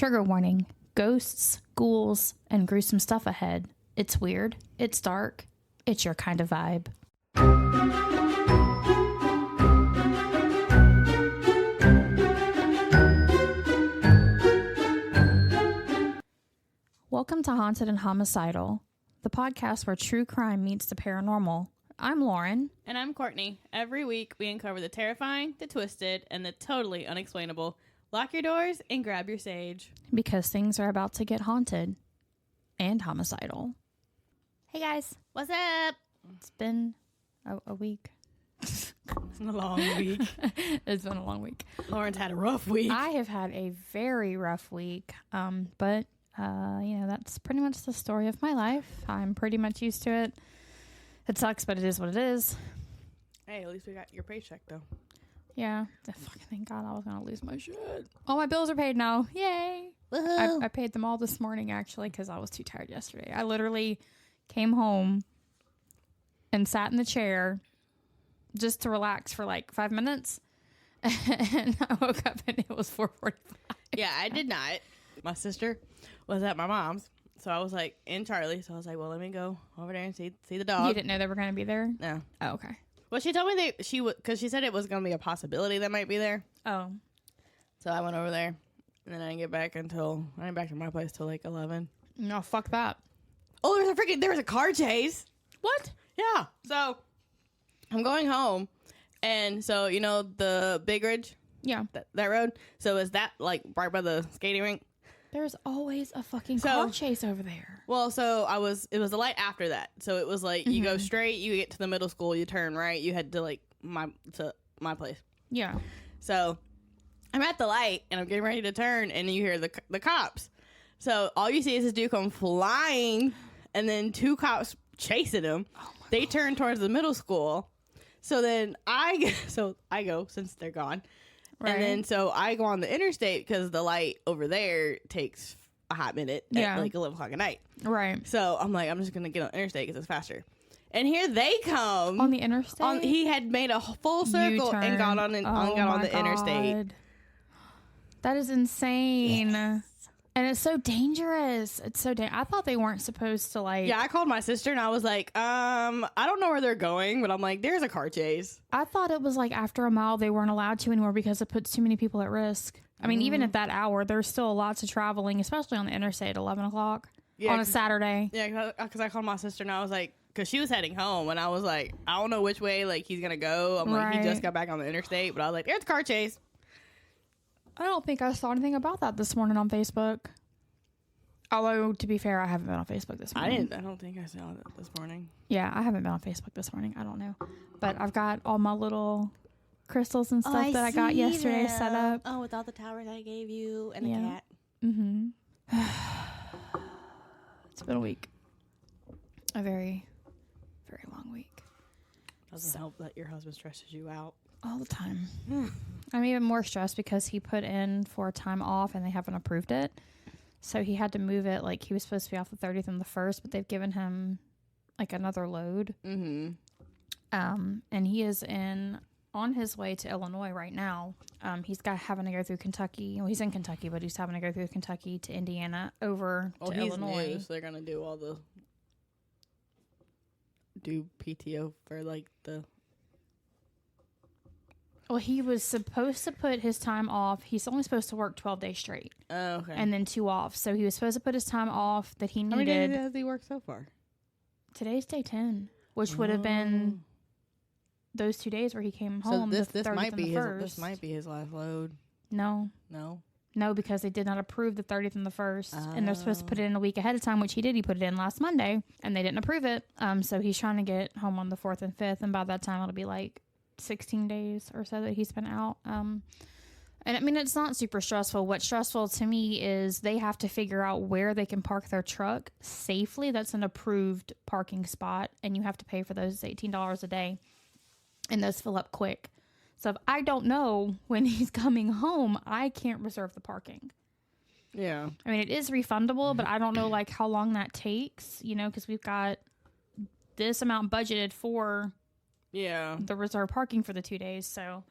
Trigger warning. Ghosts, ghouls, and gruesome stuff ahead. It's weird. It's dark. It's your kind of vibe. Welcome to Haunted and Homicidal, the podcast where true crime meets the paranormal. I'm Lauren. And I'm Courtney. Every week we uncover the terrifying, the twisted, and the totally unexplainable. Lock your doors and grab your sage. Because things are about to get haunted and homicidal. Hey guys. What's up? It's been a week. It's been a long week. It's been a long week. Lauren's had a rough week. I have had a very rough week. But that's pretty much the story of my life. I'm pretty much used to it. It sucks, but it is what it is. Hey, at least we got your paycheck, though. Yeah. Thank God I was going to lose my shit. All my bills are paid now. Yay. I paid them all this morning, actually, because I was too tired yesterday. I literally came home and sat in the chair just to relax for like 5 minutes. And I woke up and it was 4:45. Yeah, I did not. My sister was at my mom's. So I was like in Charlie. So I was like, well, let me go over there and see the dog. You didn't know they were going to be there? No. Oh, okay. Well, she told me because she said it was going to be a possibility that might be there. Oh. So I went over there, and then I didn't get back to my place till like 11. No, fuck that. Oh, there was a car chase. What? Yeah. So I'm going home, and so you know the Big Ridge. Yeah. That road. So is that like right by the skating rink? There's always a fucking car chase over there. Well, so it was the light after that. So it was like, you go straight, you get to the middle school, you turn right, you head to like my place. Yeah. So I'm at the light and I'm getting ready to turn and you hear the cops. So all you see is this dude come flying and then two cops chasing him. Oh they God. Turn towards the middle school. So then I go since they're gone. Right. And then so I go on the interstate because the light over there takes a hot minute at like 11 o'clock at night. Right. So I'm like, I'm just going to get on the interstate because it's faster. And here they come. On the interstate? He had made a full circle U-turn. And got on the interstate. That is insane. Yes. And it's so dangerous. It's so I thought they weren't supposed to like... Yeah, I called my sister and I was like, I don't know where they're going, but I'm like, there's a car chase. I thought it was like after a mile they weren't allowed to anymore because it puts too many people at risk. I mean, even at that hour, there's still lots of traveling, especially on the interstate at 11 o'clock on a Saturday. Yeah, because I called my sister and I was like, because she was heading home and I was like, I don't know which way like he's going to go. I'm like, he just got back on the interstate, but I was like, there's a car chase. I don't think I saw anything about that this morning on Facebook. Although, to be fair, I haven't been on Facebook this morning. I don't think I saw it this morning. Yeah, I haven't been on Facebook this morning. I don't know. But I've got all my little crystals and stuff that I got yesterday set up. Oh, with all the towers I gave you and the cat. Mm-hmm. It's been a week. A very, very long week. Doesn't help that your husband stresses you out. All the time. I'm even more stressed because he put in for time off and they haven't approved it. So he had to move it. Like, he was supposed to be off the 30th and the 1st, but they've given him, like, another load. Mm-hmm. And he is on his way to Illinois right now. He's having to go through Kentucky. Well, he's in Kentucky, but he's having to go through Kentucky to Indiana over to Illinois. New, so they're going to do PTO for, like, the... Well, he was supposed to put his time off. He's only supposed to work 12 days straight. Oh, okay. And then 2 off. So he was supposed to put his time off that he needed. How many days has he worked so far? Today's day 10, which would have been those 2 days where he came home. So this might be his last load. No, because they did not approve the 30th and the 1st, and they're supposed to put it in a week ahead of time, which he did. He put it in last Monday, and they didn't approve it. So he's trying to get home on the 4th and 5th, and by that time it'll be like 16 days or so that he's been out. And I mean, it's not super stressful. What's stressful to me is they have to figure out where they can park their truck safely. That's an approved parking spot, and you have to pay for those. $18 a day, and those fill up quick. So if I don't know when he's coming home, I can't reserve the parking. Yeah. I mean, it is refundable, but I don't know like how long that takes, because we've got this amount budgeted for the reserve parking for the 2 days. So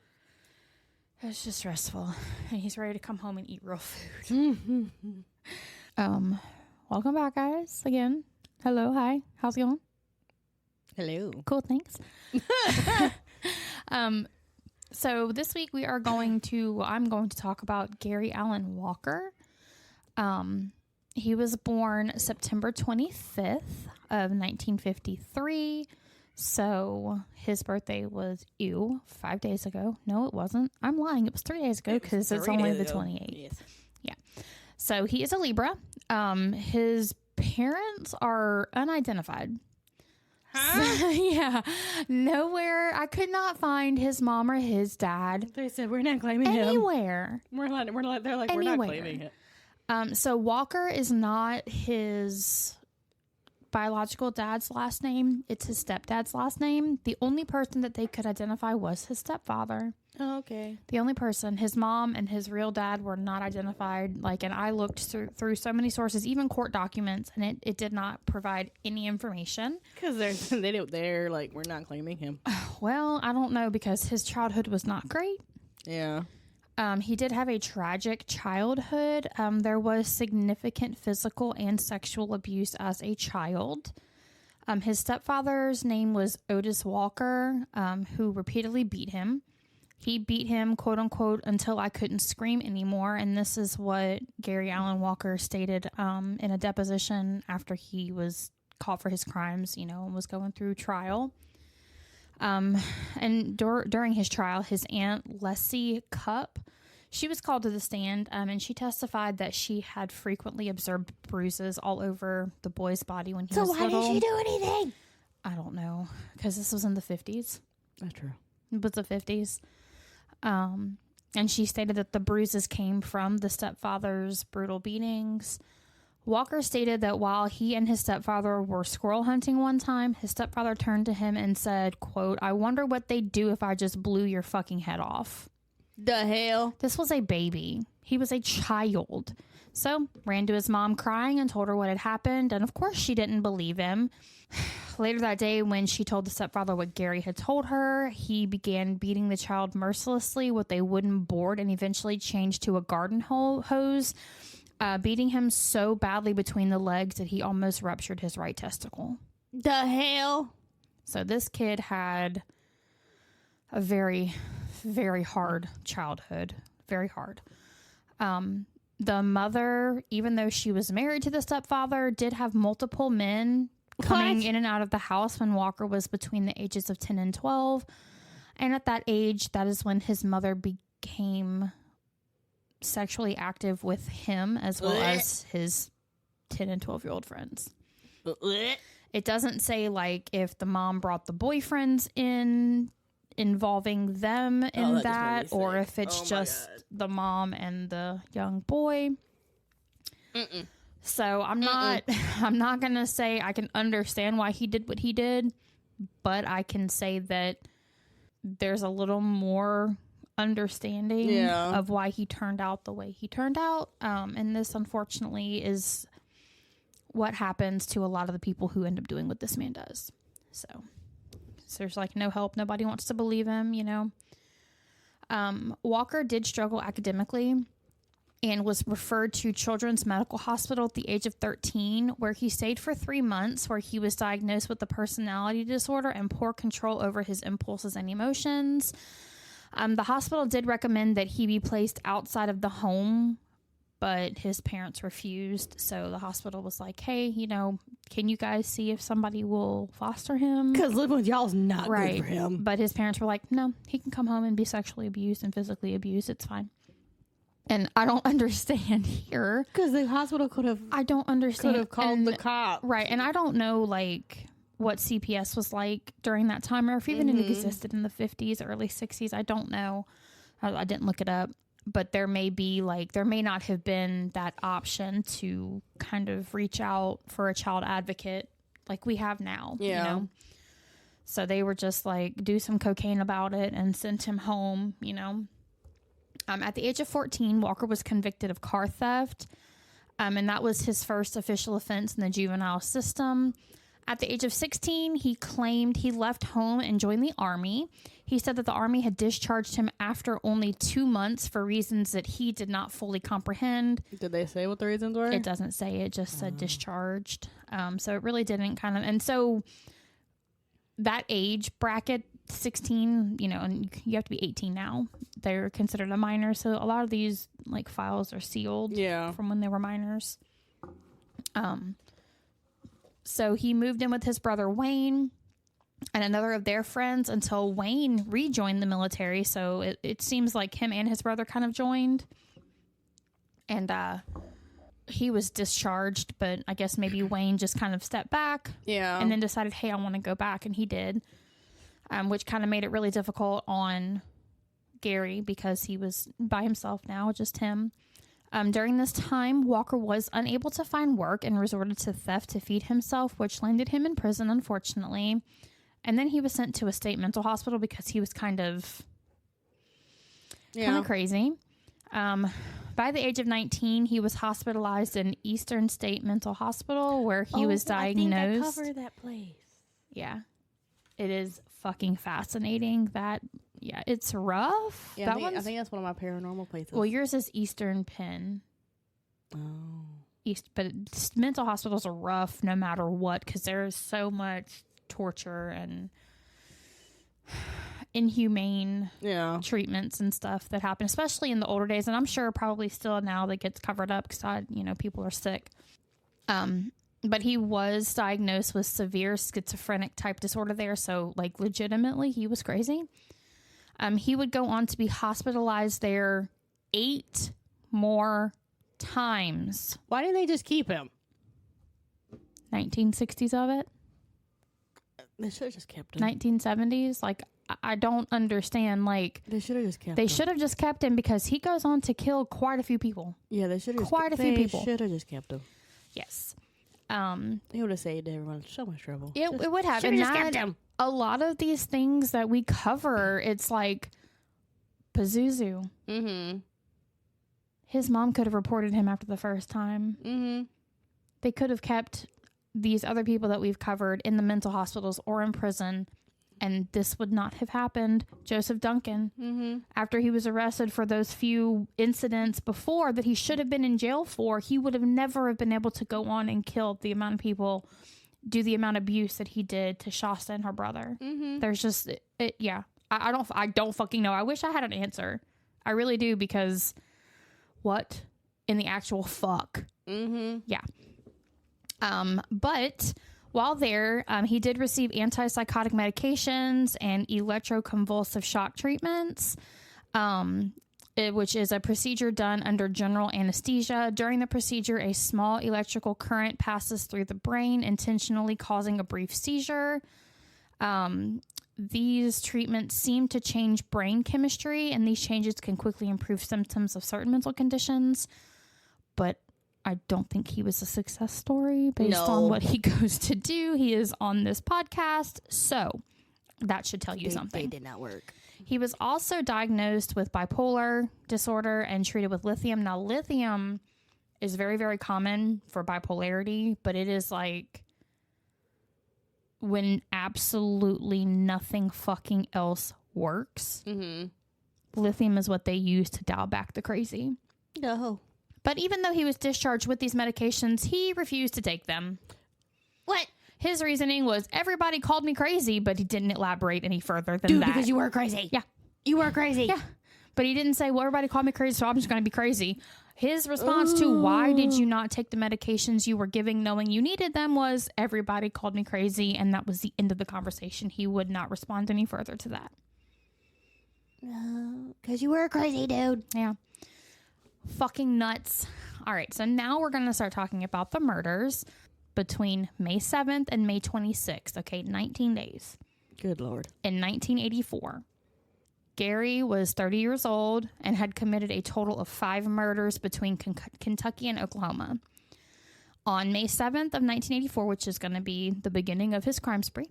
It was just stressful. And he's ready to come home and eat real food. Welcome back, guys. Again. Hello. Hi. How's it going? Hello. Cool. Thanks. So this week I'm going to talk about Gary Allen Walker. He was born September 25th of 1953. So his birthday was 5 days ago. No, it wasn't. I'm lying. It was 3 days ago because it's only the 28th. Yes. Yeah. So he is a Libra. His parents are unidentified. Huh? So, yeah. Nowhere. I could not find his mom or his dad. They said, we're not claiming anywhere. him. They're like, we're not claiming it. So Walker is not his biological dad's last name. It's his stepdad's last name. The only person that they could identify was his stepfather. Oh, okay. The only person. His mom and his real dad were not identified. And I looked through so many sources, even court documents, and it did not provide any information. Because they're like, we're not claiming him. Well, I don't know, because his childhood was not great. Yeah. He did have a tragic childhood. There was significant physical and sexual abuse as a child. His stepfather's name was Otis Walker, who repeatedly beat him. He beat him, quote unquote, until I couldn't scream anymore. And this is what Gary Allen Walker stated in a deposition after he was caught for his crimes, and was going through trial. And during his trial, his aunt Leslie Cupp, she was called to the stand, and she testified that she had frequently observed bruises all over the boy's body when he was little. So why didn't she do anything? I don't know, because this was in the 50s. That's true. It was the 50s. And she stated that the bruises came from the stepfather's brutal beatings. Walker stated that while he and his stepfather were squirrel hunting one time, his stepfather turned to him and said, quote, "I wonder what they'd do if I just blew your fucking head off." The hell? This was a baby. He was a child. So, ran to his mom crying and told her what had happened. And of course, she didn't believe him. Later that day, when she told the stepfather what Gary had told her, he began beating the child mercilessly with a wooden board and eventually changed to a garden hose, beating him so badly between the legs that he almost ruptured his right testicle. The hell? So this kid had a very, very hard childhood. Very hard. The mother, even though she was married to the stepfather, did have multiple men coming in and out of the house when Walker was between the ages of 10 and 12. And at that age, that is when his mother became sexually active with him as well as his 10 and 12-year-old friends. It doesn't say if the mom brought the boyfriends in, involving them in that, or if it's just the mom and the young boy. So I'm not gonna say I can understand why he did what he did, but I can say that there's a little more understanding of why he turned out the way he turned out. And this, unfortunately, is what happens to a lot of the people who end up doing what this man does. So there's no help. Nobody wants to believe him, Walker did struggle academically and was referred to Children's Medical Hospital at the age of 13, where he stayed for 3 months, where he was diagnosed with a personality disorder and poor control over his impulses and emotions. The hospital did recommend that he be placed outside of the home, but his parents refused. So the hospital was like, hey, can you guys see if somebody will foster him? Because living with y'all is not good for him. But his parents were like, no, he can come home and be sexually abused and physically abused. It's fine. And I don't understand here. Because the hospital could have... I don't understand. Could have called the cop. Right. And I don't know, what CPS was like during that time, or if even it existed in the 50s, early 60s. I don't know. I didn't look it up. But there may be, there may not have been that option to kind of reach out for a child advocate like we have now. Yeah. So they were just do some cocaine about it and sent him home, At the age of 14, Walker was convicted of car theft, and that was his first official offense in the juvenile system. At the age of 16, he claimed he left home and joined the Army. He said that the Army had discharged him after only 2 months for reasons that he did not fully comprehend. Did they say what the reasons were? It doesn't say. It just said discharged. So it really didn't kind of... And so that age bracket, 16, you know, and you have to be 18 now. They're considered a minor. So a lot of these like files are sealed from when they were minors. So he moved in with his brother Wayne and another of their friends until Wayne rejoined the military. So it seems like him and his brother kind of joined. And he was discharged, but I guess maybe Wayne just kind of stepped back. Yeah. And then decided, hey, I want to go back. And he did, which kind of made it really difficult on Gary because he was by himself now, just him. During this time, Walker was unable to find work and resorted to theft to feed himself, which landed him in prison, unfortunately. And then he was sent to a state mental hospital because he was kind of crazy. By the age of 19, he was hospitalized in Eastern State Mental Hospital where he was diagnosed. I think I covered that place. Yeah. It is fucking fascinating. It's rough. Yeah, I think that's one of my paranormal places. Well, yours is Eastern Penn. Oh. But mental hospitals are rough no matter what because there's so much torture and inhumane treatments and stuff that happen, especially in the older days. And I'm sure probably still now that gets covered up because, people are sick. But he was diagnosed with severe schizophrenic type disorder there. So, like, legitimately, he was crazy. He would go on to be hospitalized there 8 more times. Why didn't they just keep him? 1960s of it? They should have just kept him. 1970s? Like, I don't understand. Like, they should have just kept him. They should have just kept him because he goes on to kill quite a few people. Yeah, they should have quite a few people. They should have just kept him. Yes. He would have saved everyone so much trouble. It would have. And just kept him. A lot of these things that we cover, it's like Pazuzu. Mm-hmm. His mom could have reported him after the first time. Mm-hmm. They could have kept these other people that we've covered in the mental hospitals or in prison, and this would not have happened. Joseph Duncan, after he was arrested for those few incidents before that he should have been in jail for, he would have never have been able to go on and kill the amount of people, do the amount of abuse that he did to Shasta and her brother. There's just, I don't fucking know. I wish I had an answer. I really do, because what in the actual fuck? Yeah. But while there, he did receive antipsychotic medications and electroconvulsive shock treatments, which is a procedure done under general anesthesia. During the procedure, a small electrical current passes through the brain, intentionally causing a brief seizure. These treatments seem to change brain chemistry, and these changes can quickly improve symptoms of certain mental conditions. But I don't think he was a success story based on what he goes to do. He is on this podcast, so that should tell you something. They did not work. He was also diagnosed with bipolar disorder and treated with lithium. Now, lithium is very, very common for bipolarity, but it is like when absolutely nothing fucking else works. Lithium is what they use to dial back the crazy. No. But even though he was discharged with these medications, he refused to take them. What? His reasoning was, everybody called me crazy, but he didn't elaborate any further than that. Because you were crazy. Yeah. You were crazy. Yeah. But he didn't say, well, everybody called me crazy, so I'm just going to be crazy. His response to why did you not take the medications you were giving knowing you needed them was, everybody called me crazy, and that was the end of the conversation. He would not respond any further to that. Because you were crazy, dude. Yeah. Fucking nuts. All right, so now we're going to start talking about the murders between May 7th and May 26th. Okay, 19 days. Good Lord. In 1984, Gary was 30 years old and had committed a total of 5 murders between Kentucky and Oklahoma. On May 7th of 1984, which is going to be the beginning of his crime spree,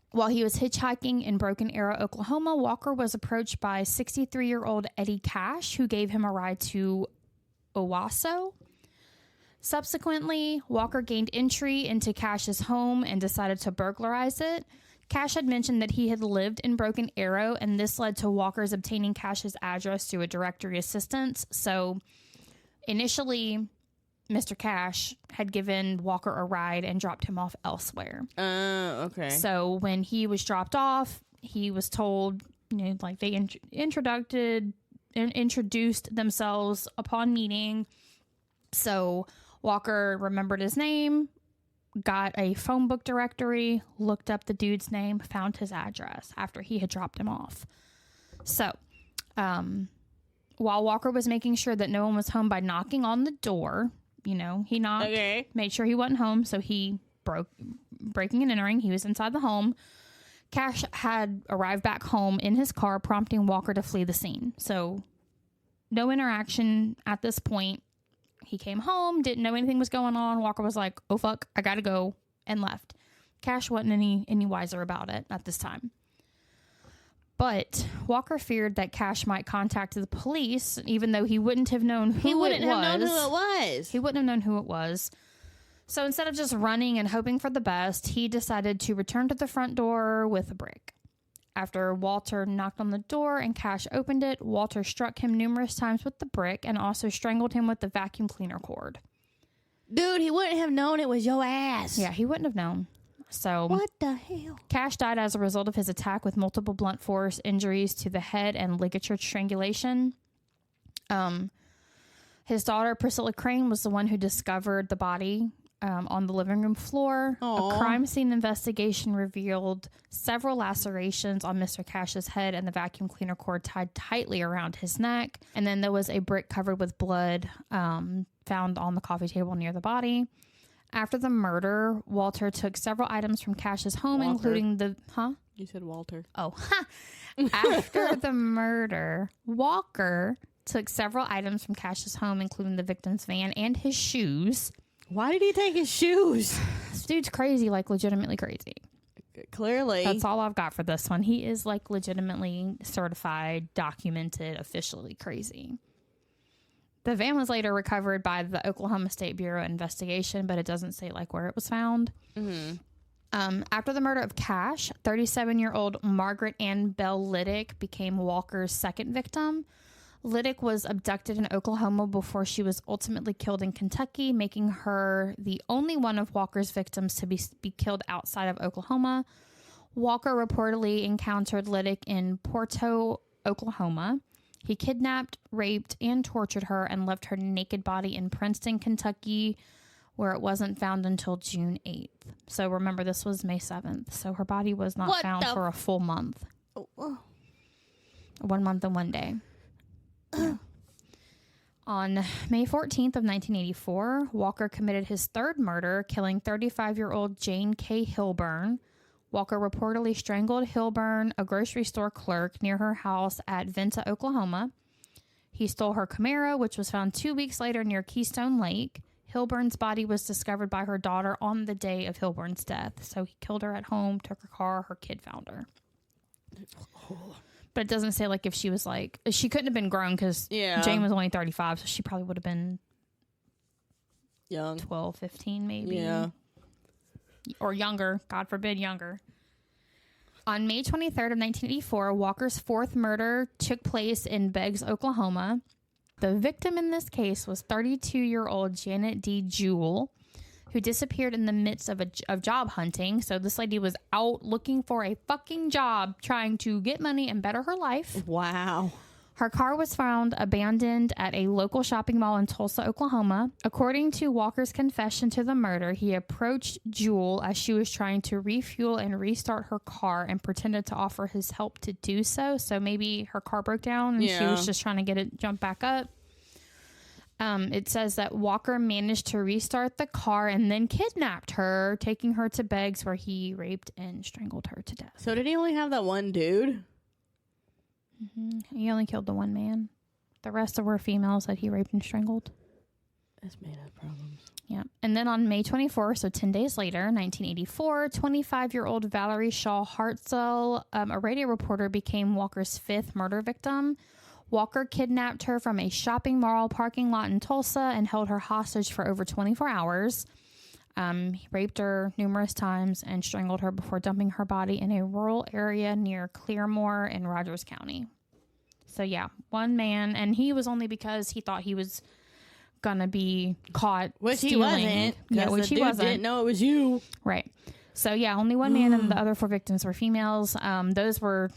while he was hitchhiking in Broken Arrow, Oklahoma, Walker was approached by 63-year-old Eddie Cash, who gave him a ride to Owasso. Subsequently, Walker gained entry into Cash's home and decided to burglarize it. Cash had mentioned that he had lived in Broken Arrow, and this led to Walker's obtaining Cash's address through a directory assistant. So initially, Mr. Cash had given Walker a ride and dropped him off elsewhere. Okay. So when he was dropped off, he was told, like they introduced themselves upon meeting. So Walker remembered his name, got a phone book directory, looked up the dude's name, found his address after he had dropped him off. So, while Walker was making sure that no one was home by knocking on the door, he knocked, made sure he wasn't home. So he breaking and entering. He was inside the home. Cash had arrived back home in his car, prompting Walker to flee the scene. So no interaction at this point. He came home, didn't know anything was going on. Walker was like, oh, fuck, I gotta go, and left. Cash wasn't any wiser about it at this time. But Walker feared that Cash might contact the police, even though he wouldn't have known who it was. He wouldn't have known who it was. So instead of just running and hoping for the best, he decided to return to the front door with a brick. After Walter knocked on the door and Cash opened it, Walter struck him numerous times with the brick and also strangled him with the vacuum cleaner cord. Dude, he wouldn't have known it was your ass. Yeah, he wouldn't have known. So what the hell? Cash died as a result of his attack with multiple blunt force injuries to the head and ligature strangulation. His daughter, Priscilla Crane, was the one who discovered the body on the living room floor. Aww. A crime scene investigation revealed several lacerations on Mr. Cash's head and the vacuum cleaner cord tied tightly around his neck. And then there was a brick covered with blood found on the coffee table near the body. After the murder, Walter took several items from Cash's home, including the... Huh? You said Walter. Oh, ha! After the murder, Walker took several items from Cash's home, including the victim's van and his shoes. Why did he take his shoes? This dude's crazy, like legitimately crazy. Clearly. That's all I've got for this one. He is like legitimately certified, documented, officially crazy. The van was later recovered by the Oklahoma State Bureau of Investigation, but it doesn't say like where it was found. Mm-hmm. After the murder of Cash, 37-year-old Margaret Ann Bell Liddick became Walker's second victim. Liddick was abducted in Oklahoma before she was ultimately killed in Kentucky, making her the only one of Walker's victims to be killed outside of Oklahoma. Walker reportedly encountered Liddick in Porto, Oklahoma. He kidnapped, raped, and tortured her and left her naked body in Princeton, Kentucky, where it wasn't found until June 8th. So remember, this was May 7th. So her body was not found for a full month. 1 month and 1 day. On May 14th of 1984, Walker committed his third murder, killing 35-year-old Jane K. Hilburn. Walker reportedly strangled Hilburn, a grocery store clerk, near her house at Venta, Oklahoma. He stole her Camaro, which was found 2 weeks later near Keystone Lake. Hilburn's body was discovered by her daughter on the day of Hilburn's death. So he killed her at home, took her car, her kid found her. But it doesn't say like if she was like, she couldn't have been grown because Jane was only 35, so she probably would have been young, 12, 15 maybe. Yeah. Or younger, God forbid, younger. On May 23rd of 1984, Walker's fourth murder took place in Beggs, Oklahoma. The victim in this case was 32-year-old Janet D. Jewell, who disappeared in the midst of job hunting. So this lady was out looking for a fucking job, trying to get money and better her life. Wow. Her car was found abandoned at a local shopping mall in Tulsa, Oklahoma. According to Walker's confession to the murder, he approached Jewel as she was trying to refuel and restart her car and pretended to offer his help to do so. So maybe her car broke down and she was just trying to get it jump back up. It says that Walker managed to restart the car and then kidnapped her, taking her to Beggs, where he raped and strangled her to death. So did he only have that one dude? Mm-hmm. He only killed the one man. The rest were females that he raped and strangled. This man has problems. Yeah. And then on May 24th, so 10 days later, 1984, 25-year-old Valerie Shaw Hartzell, a radio reporter, became Walker's fifth murder victim. Walker kidnapped her from a shopping mall parking lot in Tulsa and held her hostage for over 24 hours. He raped her numerous times and strangled her before dumping her body in a rural area near Claremore in Rogers County. So, yeah, one man, and he was only because he thought he was gonna be caught stealing. Which he wasn't. Didn't know it was you. Right. So, yeah, only one man and the other 4 victims were females. Those were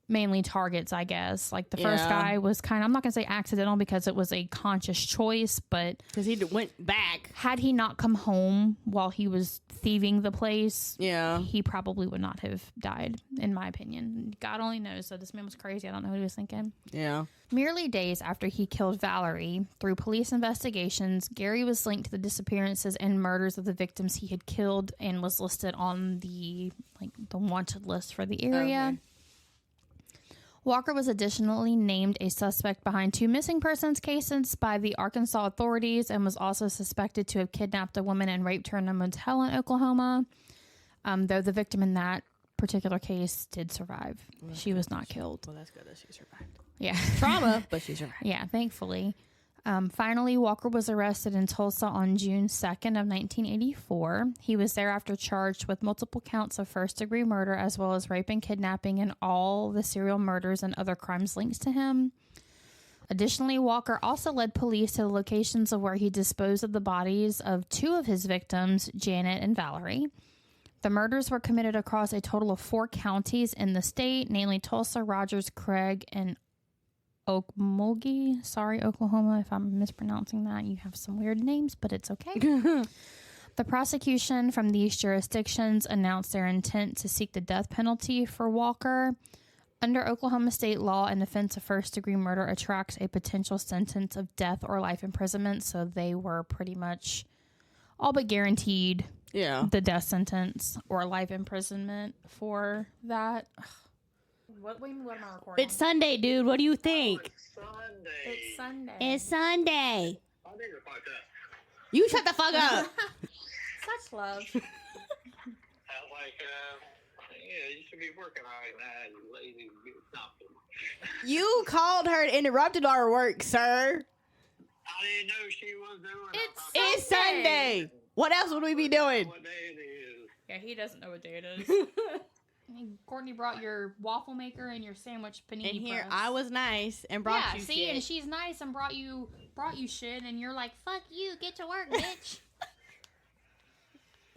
mainly targets, I guess. Like the first guy was kind of, I'm not going to say accidental because it was a conscious choice, but because he went back. Had he not come home while he was thieving the place, he probably would not have died, in my opinion. God only knows. So this man was crazy. I don't know what he was thinking. Yeah. Merely days after he killed Valerie, through police investigations, Gary was linked to the disappearances and murders of the victims he had killed and was listed on the wanted list for the area. Okay. Walker was additionally named a suspect behind 2 missing persons cases by the Arkansas authorities and was also suspected to have kidnapped a woman and raped her in a motel in Oklahoma, though the victim in that particular case did survive. Well, she was not killed. Well, that's good that she survived. Yeah. Trauma, but she survived. Yeah, thankfully. Finally, Walker was arrested in Tulsa on June 2nd of 1984. He was thereafter charged with multiple counts of first-degree murder as well as rape and kidnapping and all the serial murders and other crimes linked to him. Additionally, Walker also led police to the locations of where he disposed of the bodies of 2 of his victims, Janet and Valerie. The murders were committed across a total of 4 counties in the state, namely Tulsa, Rogers, Craig, and Okmulgee. Sorry, Oklahoma, if I'm mispronouncing that. You have some weird names, but it's okay. The prosecution from these jurisdictions announced their intent to seek the death penalty for Walker. Under Oklahoma state law, an offense of first-degree murder attracts a potential sentence of death or life imprisonment, so they were pretty much all but guaranteed the death sentence or life imprisonment for that. What am I recording? It's Sunday, dude. What do you think? It's Sunday. It's Sunday. You shut the fuck up. Such love. You should be working right now, you lazy something. You called her and interrupted our work, sir. I didn't know she was doing it. It's Sunday. What else would we be doing? What day it is. Yeah, he doesn't know what day it is. Courtney brought your waffle maker and your sandwich panini and here press. I was nice and brought you shit. And she's nice and brought you shit, and you're like, fuck you, get to work, bitch.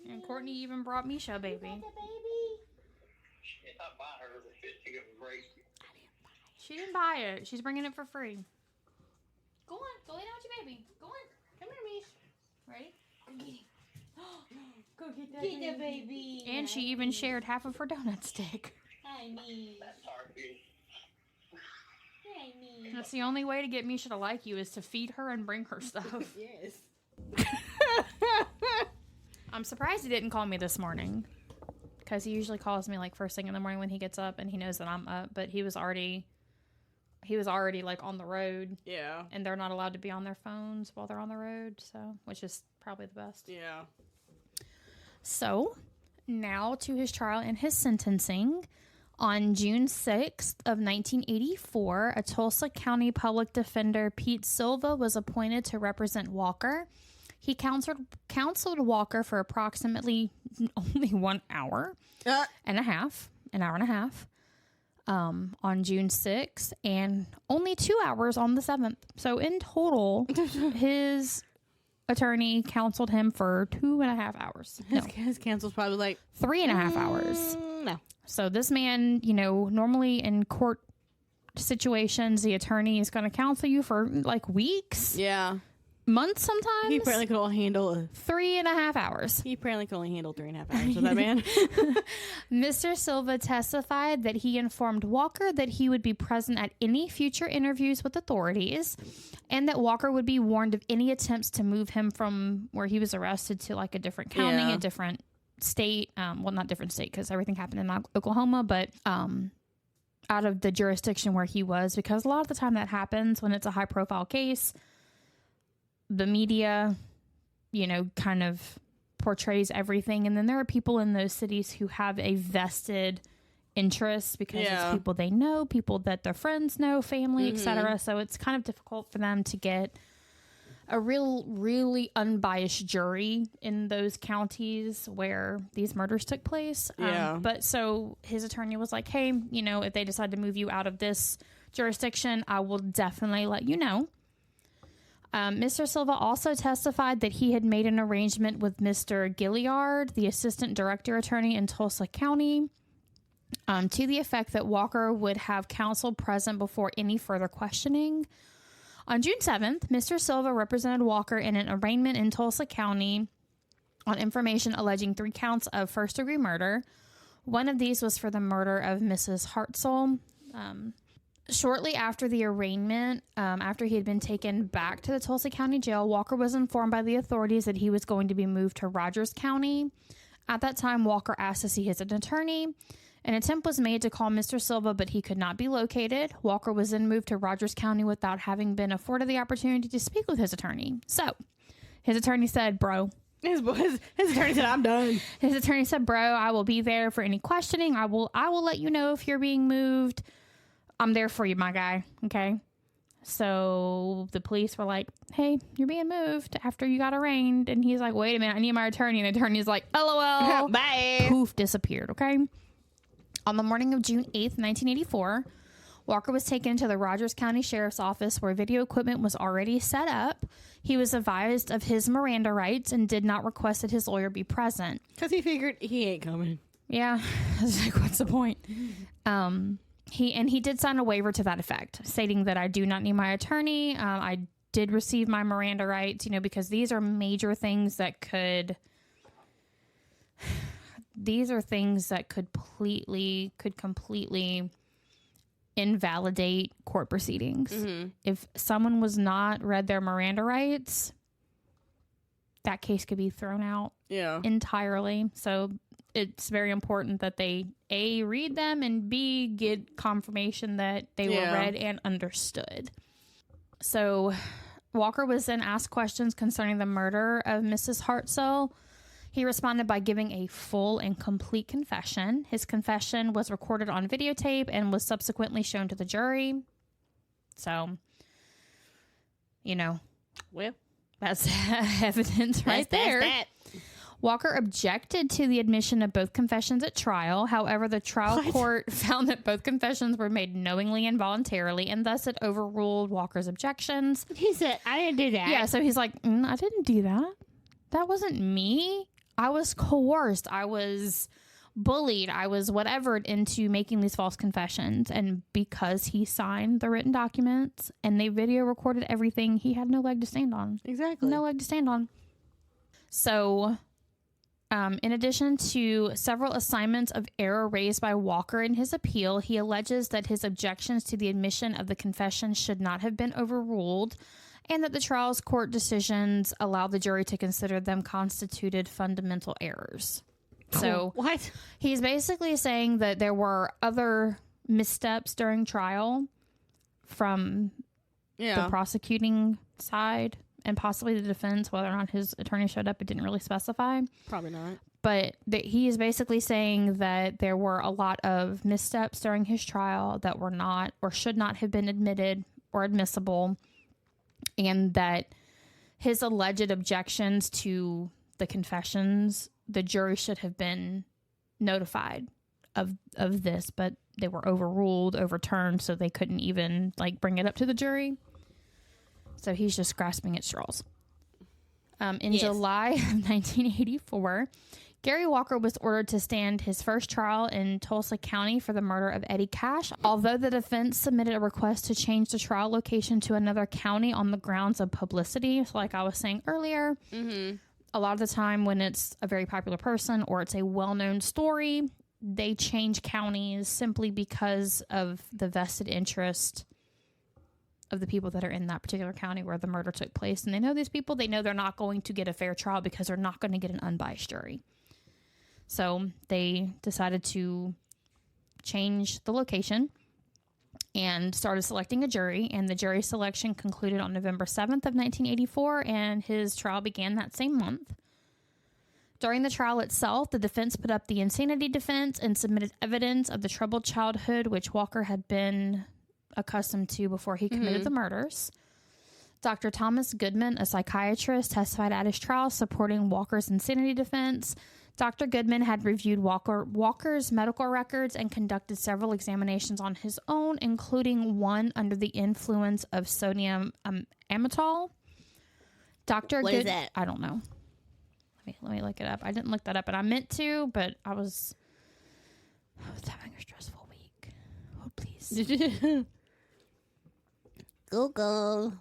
And Courtney even brought Misha a baby. Shit, I bought her the shit to give a break. She didn't buy it. She's bringing it for free. Go on, go lay down with your baby. Go on, come here, Mish. Ready? Go get him. Go get that baby. And she even shared half of her donut stick. Hi, me. That's our fish. Hi, me. That's the only way to get Misha to like you is to feed her and bring her stuff. Yes. I'm surprised he didn't call me this morning, because he usually calls me like first thing in the morning when he gets up and he knows that I'm up, but he was already like on the road. Yeah. And they're not allowed to be on their phones while they're on the road, so which is probably the best. Yeah. So, now to his trial and his sentencing. On June 6th of 1984, a Tulsa County Public Defender, Pete Silva, was appointed to represent Walker. He counseled Walker for approximately only 1 hour and a half, on June 6th, and only 2 hours on the 7th. So in total, his attorney counseled him for 2.5 hours. His counsel's probably like 3.5 hours. No. So this man, normally in court situations, the attorney is going to counsel you for like weeks. Yeah. Months sometimes. He apparently could only handle 3.5 hours. He apparently could only handle 3.5 hours with that man. Mr. Silva testified that he informed Walker that he would be present at any future interviews with authorities, and that Walker would be warned of any attempts to move him from where he was arrested to like a different county, a different state. Well, not different state because everything happened in Oklahoma, but out of the jurisdiction where he was, because a lot of the time that happens when it's a high profile case. The media, kind of portrays everything. And then there are people in those cities who have a vested interests because it's people they know, people that their friends know, family, etc. So it's kind of difficult for them to get a really unbiased jury in those counties where these murders took place. But so his attorney was like, hey, if they decide to move you out of this jurisdiction, I will definitely let you know. Mr. Silva also testified that he had made an arrangement with Mr. Gilliard, the assistant director attorney in Tulsa County, to the effect that Walker would have counsel present before any further questioning. On June 7th, Mr. Silva represented Walker in an arraignment in Tulsa County on information alleging 3 counts of first-degree murder. One of these was for the murder of Mrs. Hartzell. Shortly after the arraignment, after he had been taken back to the Tulsa County Jail, Walker was informed by the authorities that he was going to be moved to Rogers County. At that time, Walker asked to see his attorney. An attempt was made to call Mr. Silva, but he could not be located. Walker was then moved to Rogers County without having been afforded the opportunity to speak with his attorney. So, his attorney said, bro. His attorney said, I'm done. His attorney said, bro, I will be there for any questioning. I will let you know if you're being moved. I'm there for you, my guy. Okay? So, the police were like, hey, you're being moved after you got arraigned. And he's like, wait a minute, I need my attorney. And the attorney's like, LOL. Bye. Poof, disappeared. Okay? On the morning of June 8th, 1984, Walker was taken to the Rogers County Sheriff's Office where video equipment was already set up. He was advised of his Miranda rights and did not request that his lawyer be present. Because he figured he ain't coming. Yeah. I was like, what's the point? He did sign a waiver to that effect, stating that I do not need my attorney. I did receive my Miranda rights, because these are major things that could... These are things that could completely invalidate court proceedings. Mm-hmm. If someone was not read their Miranda rights, that case could be thrown out entirely. So it's very important that they A, read them, and B, get confirmation that they were read and understood. So Walker was then asked questions concerning the murder of Mrs. Hartzell. He responded by giving a full and complete confession. His confession was recorded on videotape and was subsequently shown to the jury. So, well, that's evidence right there. That's that. Walker objected to the admission of both confessions at trial. However, the trial court found that both confessions were made knowingly and voluntarily, and thus it overruled Walker's objections. He said, I didn't do that. Yeah, so he's like, I didn't do that. That wasn't me. I was coerced. I was bullied. I was whatevered into making these false confessions. And because he signed the written documents and they video recorded everything, he had no leg to stand on. Exactly. No leg to stand on. So, in addition to several assignments of error raised by Walker in his appeal, he alleges that his objections to the admission of the confession should not have been overruled, and that the trial's court decisions allowed the jury to consider them constituted fundamental errors. So what? He's basically saying that there were other missteps during trial from the prosecuting side and possibly the defense. Whether or not his attorney showed up, it didn't really specify. Probably not. But that he is basically saying that there were a lot of missteps during his trial that were not or should not have been admitted or admissible, and that his alleged objections to the confessions, the jury should have been notified of this, but they were overturned, so they couldn't even bring it up to the jury. So he's just grasping at straws. In July of 1984, Gary Walker was ordered to stand his first trial in Tulsa County for the murder of Eddie Cash. Although the defense submitted a request to change the trial location to another county on the grounds of publicity, so like I was saying earlier, a lot of the time when it's a very popular person or it's a well-known story, they change counties simply because of the vested interest of the people that are in that particular county where the murder took place. And they know these people, they know they're not going to get a fair trial because they're not going to get an unbiased jury. So they decided to change the location and started selecting a jury, and the jury selection concluded on November 7th of 1984, and his trial began that same month. During the trial itself, the defense put up the insanity defense and submitted evidence of the troubled childhood which Walker had been accustomed to before he committed the murders. Dr. Thomas Goodman, a psychiatrist, testified at his trial supporting Walker's insanity defense. Dr. Goodman had reviewed Walker's medical records and conducted several examinations on his own, including one under the influence of sodium amytal. What is that? I don't know. Let me look it up. I didn't look that up, and I meant to, but I was having a stressful week. Oh, please. Google.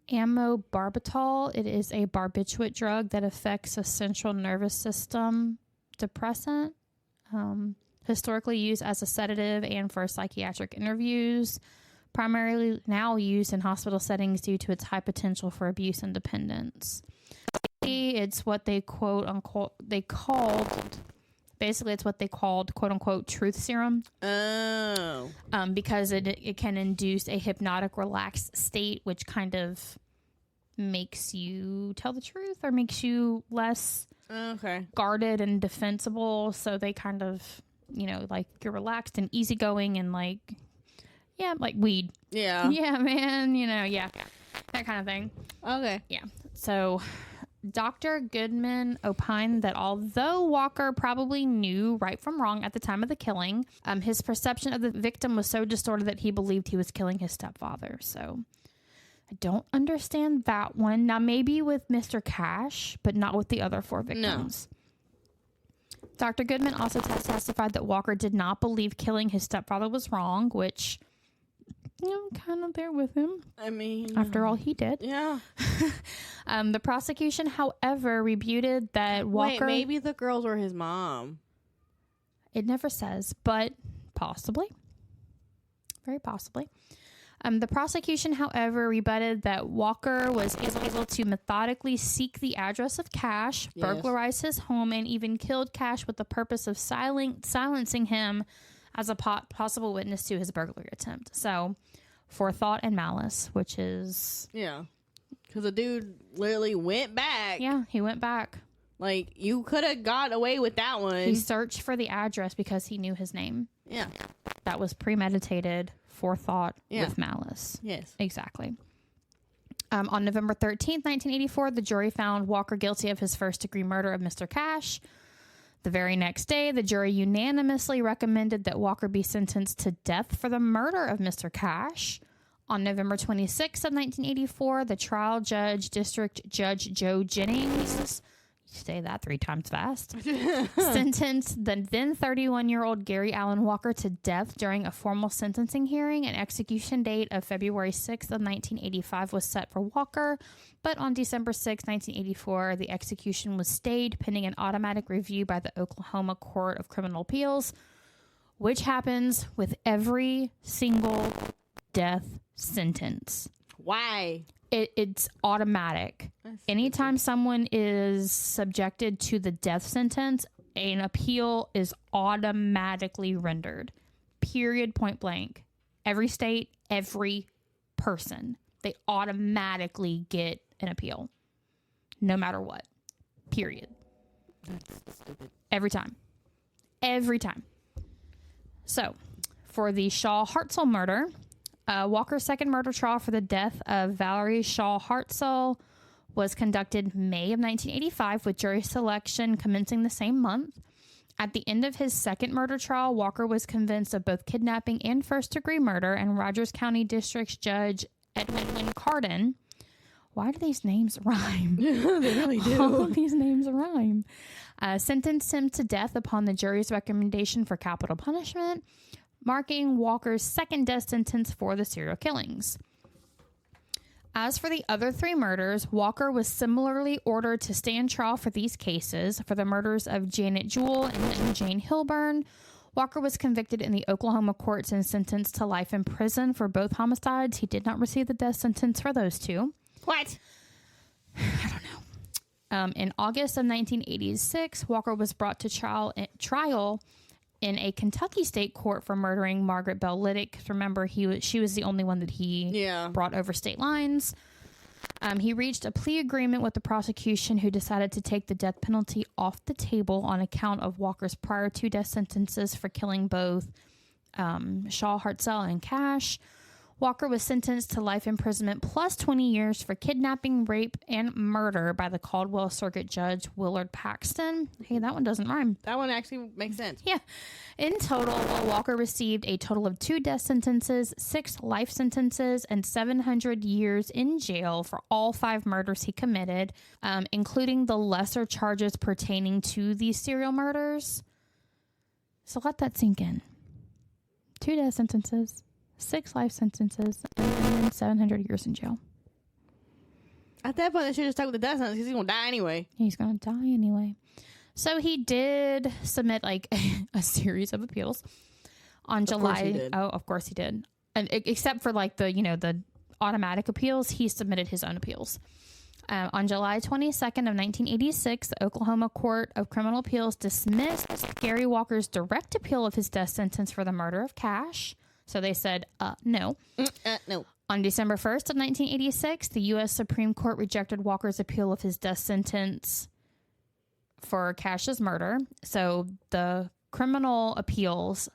Amobarbital. It is a barbiturate drug that affects a central nervous system depressant. Historically used as a sedative and for psychiatric interviews. Primarily now used in hospital settings due to its high potential for abuse and dependence. It's what they quote unquote it's what they called quote unquote truth serum. Oh. Because it can induce a hypnotic relaxed state, which kind of makes you tell the truth or makes you less guarded and defensible. So they kind of, like you're relaxed and easygoing and like weed. Yeah. Yeah, man. That kind of thing. Okay. Yeah. So Dr. Goodman opined that although Walker probably knew right from wrong at the time of the killing, his perception of the victim was so distorted that he believed he was killing his stepfather. So I don't understand that one. Now, maybe with Mr. Cash, but not with the other 4 victims. No. Dr. Goodman also testified that Walker did not believe killing his stepfather was wrong, which, kind of there with him. I mean, after all he did. Yeah. The prosecution, however, rebutted that Walker... Wait, maybe the girls were his mom. It never says, but possibly. Very possibly. The prosecution, however, rebutted that Walker was able to methodically seek the address of Cash, burglarize his home, and even killed Cash with the purpose of silencing him as a possible witness to his burglary attempt. So, forethought and malice, which is... Yeah. Because the dude literally went back. Yeah, he went back. Like, you could have got away with that one. He searched for the address because he knew his name. Yeah. That was premeditated, forethought with malice. Yes. Exactly. On November 13th, 1984, the jury found Walker guilty of his first-degree murder of Mr. Cash. The very next day, the jury unanimously recommended that Walker be sentenced to death for the murder of Mr. Cash. On November 26th of 1984, the trial judge, District Judge Joe Jennings, say that 3 times fast, sentenced the then 31-year-old Gary Allen Walker to death during a formal sentencing hearing. An execution date of February 6th of 1985 was set for Walker, but on December 6, 1984, the execution was stayed pending an automatic review by the Oklahoma Court of Criminal Appeals, which happens with every single death sentence. Why? It's automatic. Anytime someone is subjected to the death sentence, an appeal is automatically rendered. Period, point blank. Every state, every person, they automatically get an appeal. No matter what. Period. That's stupid. Every time. Every time. So, for the Shaw Hartzell murder, Walker's second murder trial for the death of Valerie Shaw Hartzell was conducted May of 1985, with jury selection commencing the same month. At the end of his second murder trial, Walker was convinced of both kidnapping and first-degree murder, and Rogers County District Judge Edwin Cardin. Why do these names rhyme? They really do. All of these names rhyme. Sentenced him to death upon the jury's recommendation for capital punishment, marking Walker's second death sentence for the serial killings. As for the other 3 murders, Walker was similarly ordered to stand trial for these cases. For the murders of Janet Jewell and Jane Hilburn, Walker was convicted in the Oklahoma courts and sentenced to life in prison for both homicides. He did not receive the death sentence for those 2. What? I don't know. In August of 1986, Walker was brought to trial in a Kentucky state court for murdering Margaret Bell Liddick. Remember, she was the only one that he brought over state lines. He reached a plea agreement with the prosecution, who decided to take the death penalty off the table on account of Walker's prior 2 death sentences for killing both Shaw, Hartzell, and Cash. Walker was sentenced to life imprisonment plus 20 years for kidnapping, rape, and murder by the Caldwell Circuit Judge Willard Paxton. Hey, that one doesn't rhyme. That one actually makes sense. Yeah. In total, Walker received a total of 2 death sentences, 6 life sentences, and 700 years in jail for all 5 murders he committed, including the lesser charges pertaining to these serial murders. So let that sink in. 2 death sentences, 6 life sentences, and then 700 years in jail. At that point, they should have stuck with the death sentence because he's going to die anyway. He's going to die anyway. So he did submit like a series of appeals on July. Oh, of course he did. And except for like the automatic appeals, he submitted his own appeals. On July 22nd of 1986, the Oklahoma Court of Criminal Appeals dismissed Gary Walker's direct appeal of his death sentence for the murder of Cash. So they said, no. No. On December 1st of 1986, the U.S. Supreme Court rejected Walker's appeal of his death sentence for Cash's murder. So the criminal appeals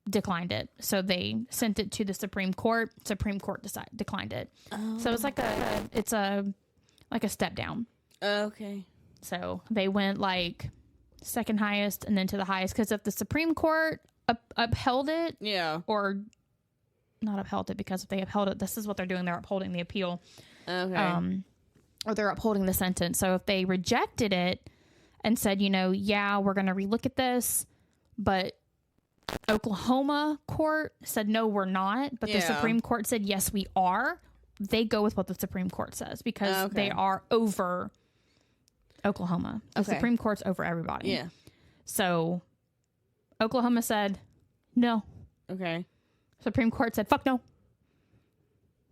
declined it. So they sent it to the Supreme Court. Supreme Court declined it. Oh. So it's like a step down. Okay. So they went like second highest and then to the highest, because if the Supreme Court upheld it, or not upheld it, because if they upheld it, this is what they're doing, they're upholding the appeal. Okay. Or they're upholding the sentence. So if they rejected it and said, yeah, we're going to relook at this, but Oklahoma court said, no, we're not, but the Supreme Court said, yes, we are, they go with what the Supreme Court says, because they are over Oklahoma. The Supreme Court's over everybody. Yeah. So Oklahoma said no. Okay. Supreme Court said fuck no.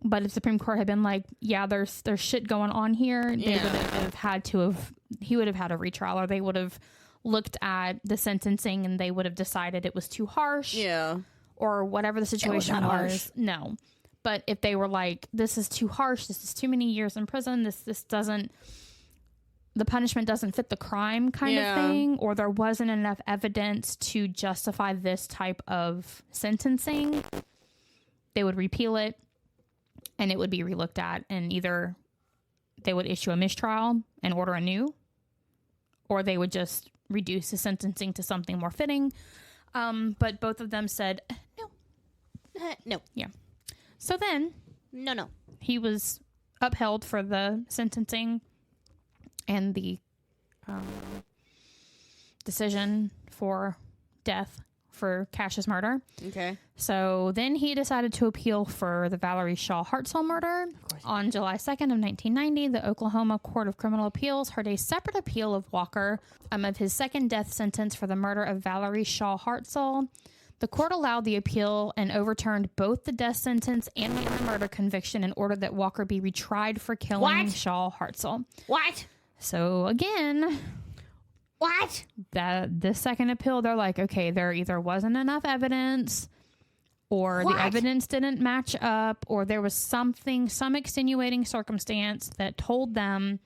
But if Supreme Court had been like, yeah, there's shit going on here, they would have had to he would have had a retrial, or they would have looked at the sentencing and they would have decided it was too harsh. Yeah. Or whatever the situation was. Harsh. No. But if they were like, this is too harsh, this is too many years in prison, this doesn't, the punishment doesn't fit the crime kind of thing, or there wasn't enough evidence to justify this type of sentencing, they would repeal it and it would be relooked at, and either they would issue a mistrial and order anew, or they would just reduce the sentencing to something more fitting. But both of them said no. No. Yeah. So then, no. He was upheld for the sentencing and the decision for death for Cash's murder. Okay. So then he decided to appeal for the Valerie Shaw Hartzell murder. On July 2nd of 1990, the Oklahoma Court of Criminal Appeals heard a separate appeal of Walker of his second death sentence for the murder of Valerie Shaw Hartzell. The court allowed the appeal and overturned both the death sentence and the murder conviction and ordered that Walker be retried for killing Shaw Hartzell. What? So again, this second appeal, they're like, okay, there either wasn't enough evidence, or the evidence didn't match up, or there was some extenuating circumstance that told them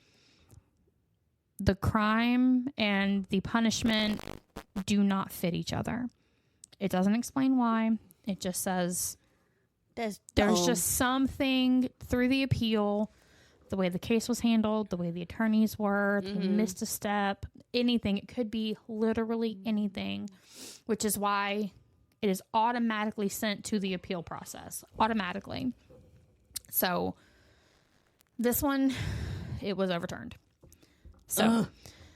the crime and the punishment do not fit each other. It doesn't explain why. It just says there's just something through the appeal, the way the case was handled, the way the attorneys were, they missed a step, anything. It could be literally anything, which is why it is automatically sent to the appeal process. Automatically. So this one, it was overturned. So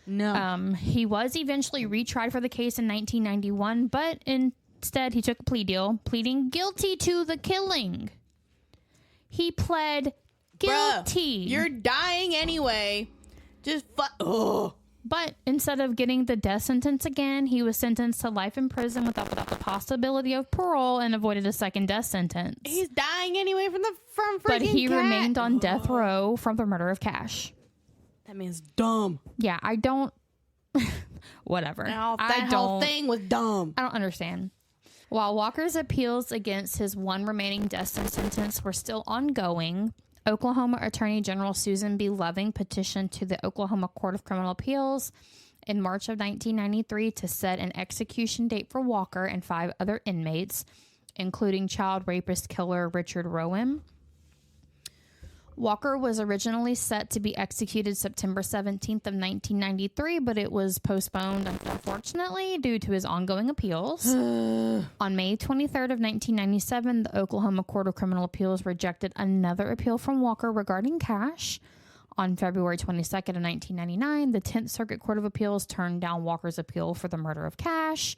no. He was eventually retried for the case in 1991, but instead he took a plea deal, pleading guilty to the killing. He pled guilty. Bruh, you're dying anyway. Just But instead of getting the death sentence again, he was sentenced to life in prison without the possibility of parole and avoided a second death sentence. He's dying anyway from freaking But he remained on death row from the murder of Cash. That man's dumb. Yeah, I don't... Whatever. That whole thing was dumb. I don't understand. While Walker's appeals against his one remaining death sentence were still ongoing, Oklahoma Attorney General Susan B. Loving petitioned to the Oklahoma Court of Criminal Appeals in March of 1993 to set an execution date for Walker and 5 other inmates, including child rapist killer Richard Rowan. Walker was originally set to be executed September 17th of 1993, but it was postponed, unfortunately, due to his ongoing appeals. On May 23rd of 1997, the Oklahoma Court of Criminal Appeals rejected another appeal from Walker regarding Cash. On February 22nd of 1999, the 10th Circuit Court of Appeals turned down Walker's appeal for the murder of Cash.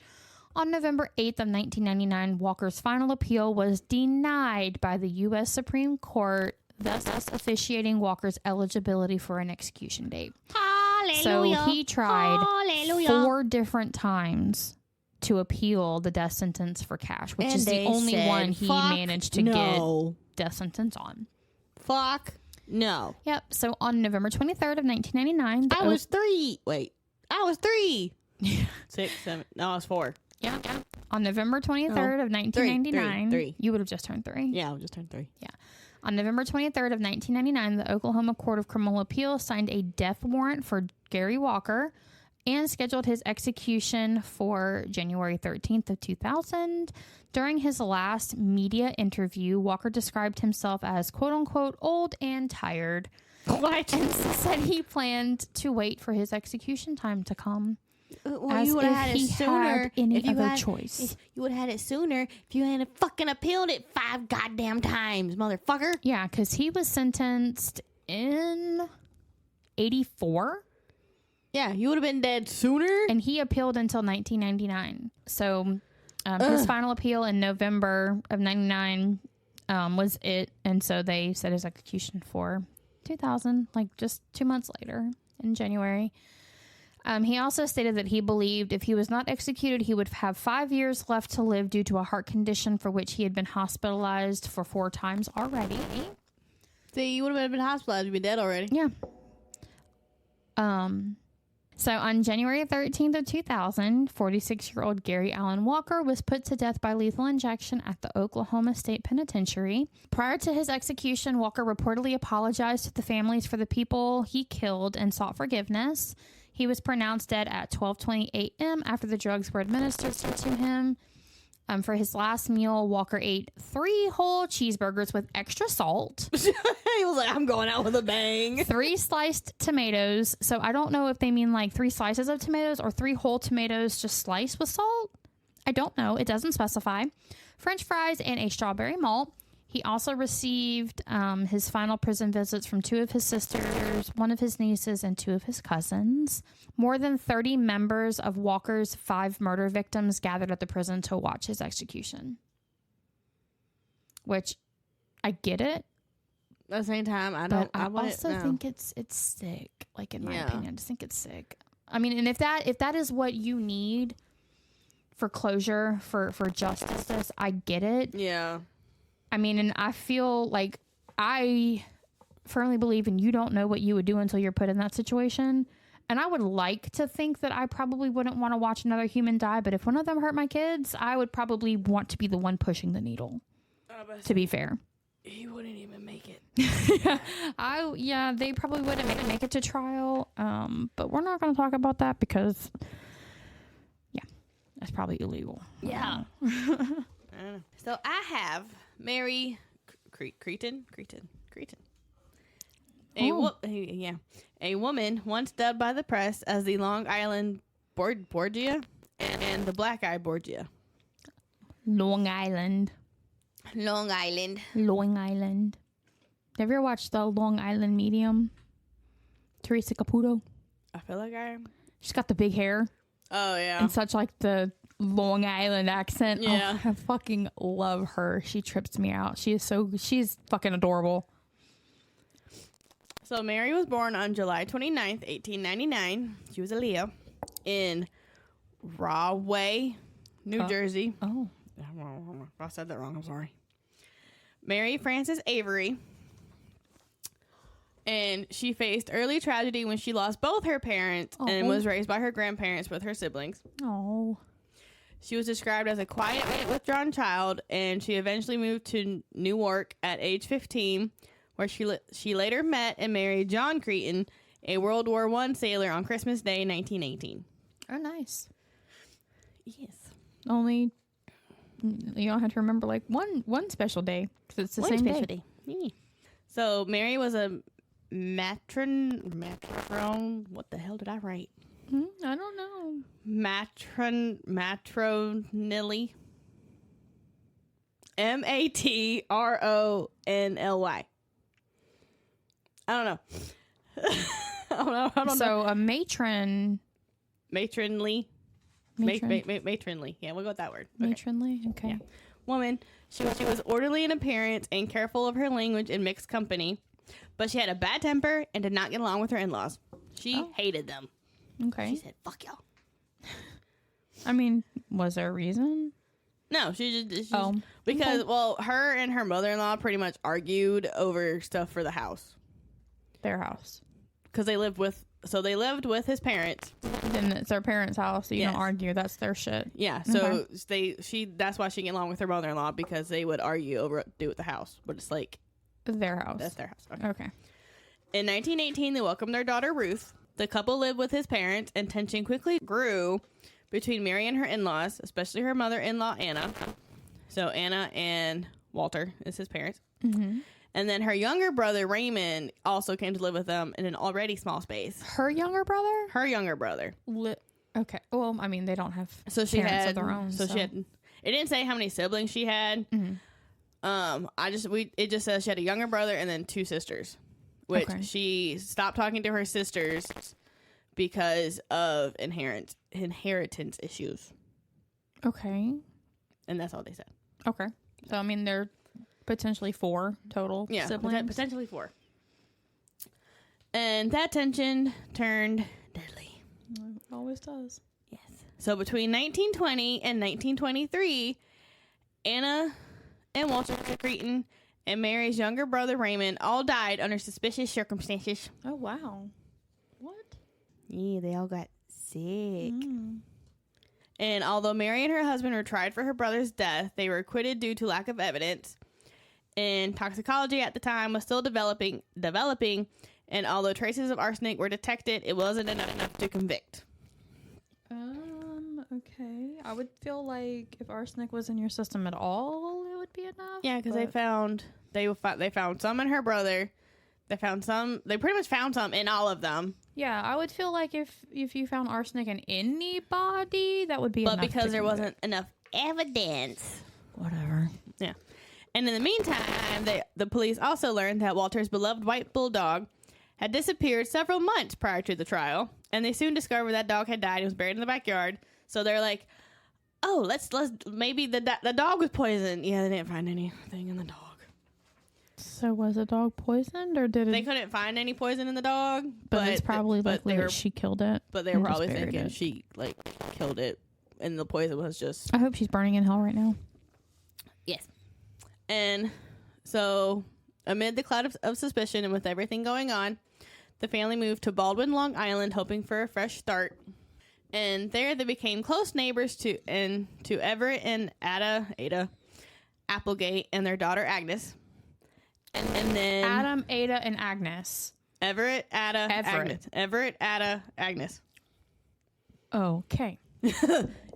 On November 8th of 1999, Walker's final appeal was denied by the U.S. Supreme Court, thus officiating Walker's eligibility for an execution date. Hallelujah. So he tried 4 different times to appeal the death sentence for Cash, which is the only one he managed to get death sentence on. Fuck no. Yep. So on November 23rd of 1999, I was 3. 6, 7. No, I was 4. Yeah. On November 23rd of 1999, three. You would have just turned 3. Yeah, I just turned 3. Yeah. On November 23rd of 1999, the Oklahoma Court of Criminal Appeals signed a death warrant for Gary Walker and scheduled his execution for January 13th of 2000. During his last media interview, Walker described himself as quote-unquote old and tired. What? And said he planned to wait for his execution time to come. Well, you would have had it sooner. Any other choice. You would have had it sooner if you hadn't fucking appealed it 5 goddamn times, motherfucker. Yeah, because he was sentenced in 1984. Yeah, you would have been dead sooner. And he appealed until 1999. So his final appeal in November of 99 was it. And so they set his execution for 2000, like just 2 months later in January. He also stated that he believed if he was not executed, he would have 5 years left to live due to a heart condition for which he had been hospitalized for 4 times already. See, you would have been hospitalized. You'd be dead already. Yeah. So on January 13th of 2000, 46-year-old Gary Allen Walker was put to death by lethal injection at the Oklahoma State Penitentiary. Prior to his execution, Walker reportedly apologized to the families for the people he killed and sought forgiveness. He was pronounced dead at 12:20 a.m. after the drugs were administered to him. For his last meal, Walker ate 3 whole cheeseburgers with extra salt. He was like, I'm going out with a bang. 3 sliced tomatoes. So I don't know if they mean like 3 slices of tomatoes or 3 whole tomatoes just sliced with salt. I don't know. It doesn't specify. French fries and a strawberry malt. He also received his final prison visits from 2 of his sisters, 1 of his nieces, and 2 of his cousins. More than 30 members of Walker's 5 murder victims gathered at the prison to watch his execution. Which, I get it. At the same time, I also think it's sick. Like, in my opinion, I just think it's sick. I mean, and if that is what you need for closure, for justice, I get it. Yeah. I mean, and I feel like I firmly believe in you don't know what you would do until you're put in that situation. And I would like to think that I probably wouldn't want to watch another human die. But if one of them hurt my kids, I would probably want to be the one pushing the needle, to be fair. He wouldn't even make it. They probably wouldn't make it to trial. But we're not going to talk about that because, that's probably illegal. Yeah. So I have Mary Creighton. A woman once dubbed by the press as the Long Island Borgia and the Black Eye Borgia. Long Island. Have you ever watched the Long Island Medium? Teresa Caputo. I feel like I am. She's got the big hair. Oh, yeah. And such like the Long Island accent. Yeah. Oh, I fucking love her. She trips me out. She's fucking adorable. So Mary was born on July 29th, 1899. She was a Leo in Rahway, New Jersey. Oh. I said that wrong. I'm sorry. Mary Frances Avery. And she faced early tragedy when she lost both her parents and was raised by her grandparents with her siblings. Oh. She was described as a quiet, withdrawn child, and she eventually moved to Newark at age 15, where she later met and married John Creighton, a World War I sailor, on Christmas Day, 1918. Oh, nice. Yes. Only you don't have to remember like one special day because it's the same day. Yeah. So Mary was a matron. What the hell did I write? I don't know. Matronelly. Matronly. I don't know. I don't know. So a matron. Matronly. Matronly. Yeah, we'll go with that word. Okay. Matronly? Okay. Yeah. Woman. She was orderly in appearance and careful of her language in mixed company, but she had a bad temper and did not get along with her in-laws. She hated them. Okay. She said, fuck y'all. I mean, was there a reason? No, she just because, well, her and her mother-in-law pretty much argued over stuff for the house. Their house. Because they lived with his parents. Then it's their parents' house, so you don't argue. That's their shit. Yeah, so that's why she get along with her mother-in-law, because they would argue over what to do with the house. But it's like their house. That's their house. Okay. In 1918, they welcomed their daughter Ruth. The couple lived with his parents, and tension quickly grew between Mary and her in-laws, especially her mother-in-law Anna. So Anna and Walter is his parents. Mm-hmm. And then her younger brother, Raymond, also came to live with them in an already small space. Her younger brother? Her younger brother. Okay. Well, I mean, they don't have parents of their own. So she had... It didn't say how many siblings she had. Mm-hmm. It just says she had a younger brother and then 2 sisters. Which she stopped talking to her sisters because of inheritance issues. Okay. And that's all they said. Okay. So, I mean, they're... potentially 4 total siblings. Potentially 4. And that tension turned deadly. It always does. Yes. So between 1920 and 1923, Anna and Walter Creighton and Mary's younger brother Raymond all died under suspicious circumstances. Oh, wow. What? Yeah, they all got sick. And although Mary and her husband were tried for her brother's death, they were acquitted due to lack of evidence. And toxicology at the time was still developing, and although traces of arsenic were detected, it wasn't enough to convict. Okay. I would feel like if arsenic was in your system at all, it would be enough. Yeah, because they found some in her brother. They pretty much found some in all of them. Yeah, I would feel like if you found arsenic in anybody, that would be enough. But because there wasn't enough evidence. Whatever. Yeah. And in the meantime, the police also learned that Walter's beloved white bulldog had disappeared several months prior to the trial, and they soon discovered that dog had died and was buried in the backyard. So they're like, "Oh, let's maybe the dog was poisoned." Yeah, they didn't find anything in the dog. So was the dog poisoned, or did it? They couldn't find any poison in the dog, but it's probably likely that she killed it. But they were probably thinking she killed it, and the poison was just. I hope she's burning in hell right now. Yes. And so, amid the cloud of suspicion and with everything going on, the family moved to Baldwin, Long Island, hoping for a fresh start. And there they became close neighbors to Everett and Ada Applegate and their daughter Agnes. And then Adam, Ada, and Agnes. Everett, Agnes. Everett, Ada, Agnes. Okay.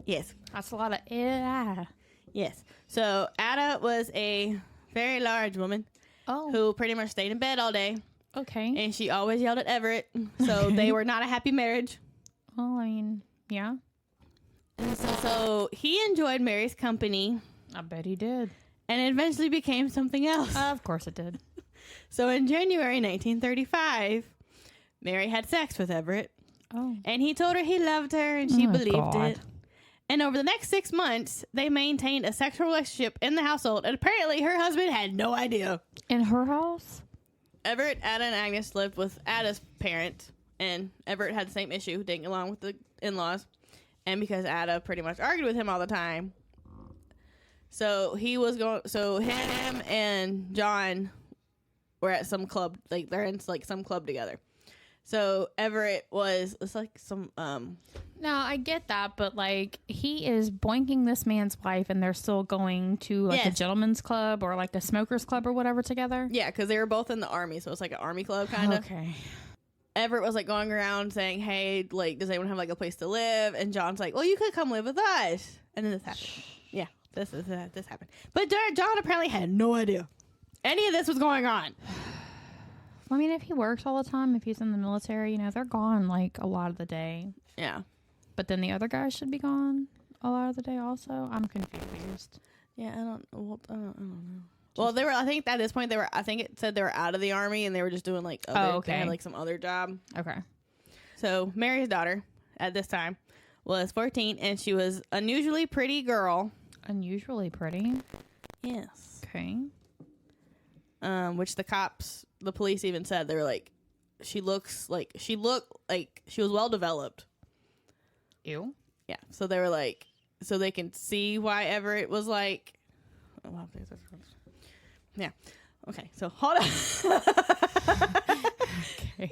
Yes. That's a lot of Ada. Yes. So Ada was a very large woman who pretty much stayed in bed all day. Okay. And she always yelled at Everett. So they were not a happy marriage. Well, I mean, yeah. And so he enjoyed Mary's company. I bet he did. And it eventually became something else. Of course it did. So in January 1935, Mary had sex with Everett. Oh. And he told her he loved her and she believed it. And over the next 6 months, they maintained a sexual relationship in the household. And apparently her husband had no idea. In her house? Everett, Ada, and Agnes lived with Ada's parents. And Everett had the same issue, didn't get along with the in-laws. And because Ada pretty much argued with him all the time. So him and John were at some club, they're in some club together. So Everett was, it's like some, No, I get that, but like he is boinking this man's wife and they're still going to like a gentleman's club or like a smokers club or whatever together. Yeah, because they were both in the army, so it's like an army club kind of. Okay. Everett was like going around saying, hey, like, does anyone have like a place to live? And John's like, well, you could come live with us. And then this happened. Yeah, this happened. But John apparently had no idea any of this was going on. I mean, if he works all the time, if he's in the military, you know, they're gone like a lot of the day. Yeah. But then the other guys should be gone a lot of the day also. I'm confused. Yeah, I don't know. Well, they were, I think at this point I think it said they were out of the army and they were just doing like they had like some other job. Okay. So Mary's daughter at this time was 14 and she was unusually pretty girl. Unusually pretty? Yes. Okay. Which the police even said, they were like, she looked like she was well developed. Ew. Yeah. So they were like, so they can see why Everett was like, yeah. Okay. So hold on. Okay.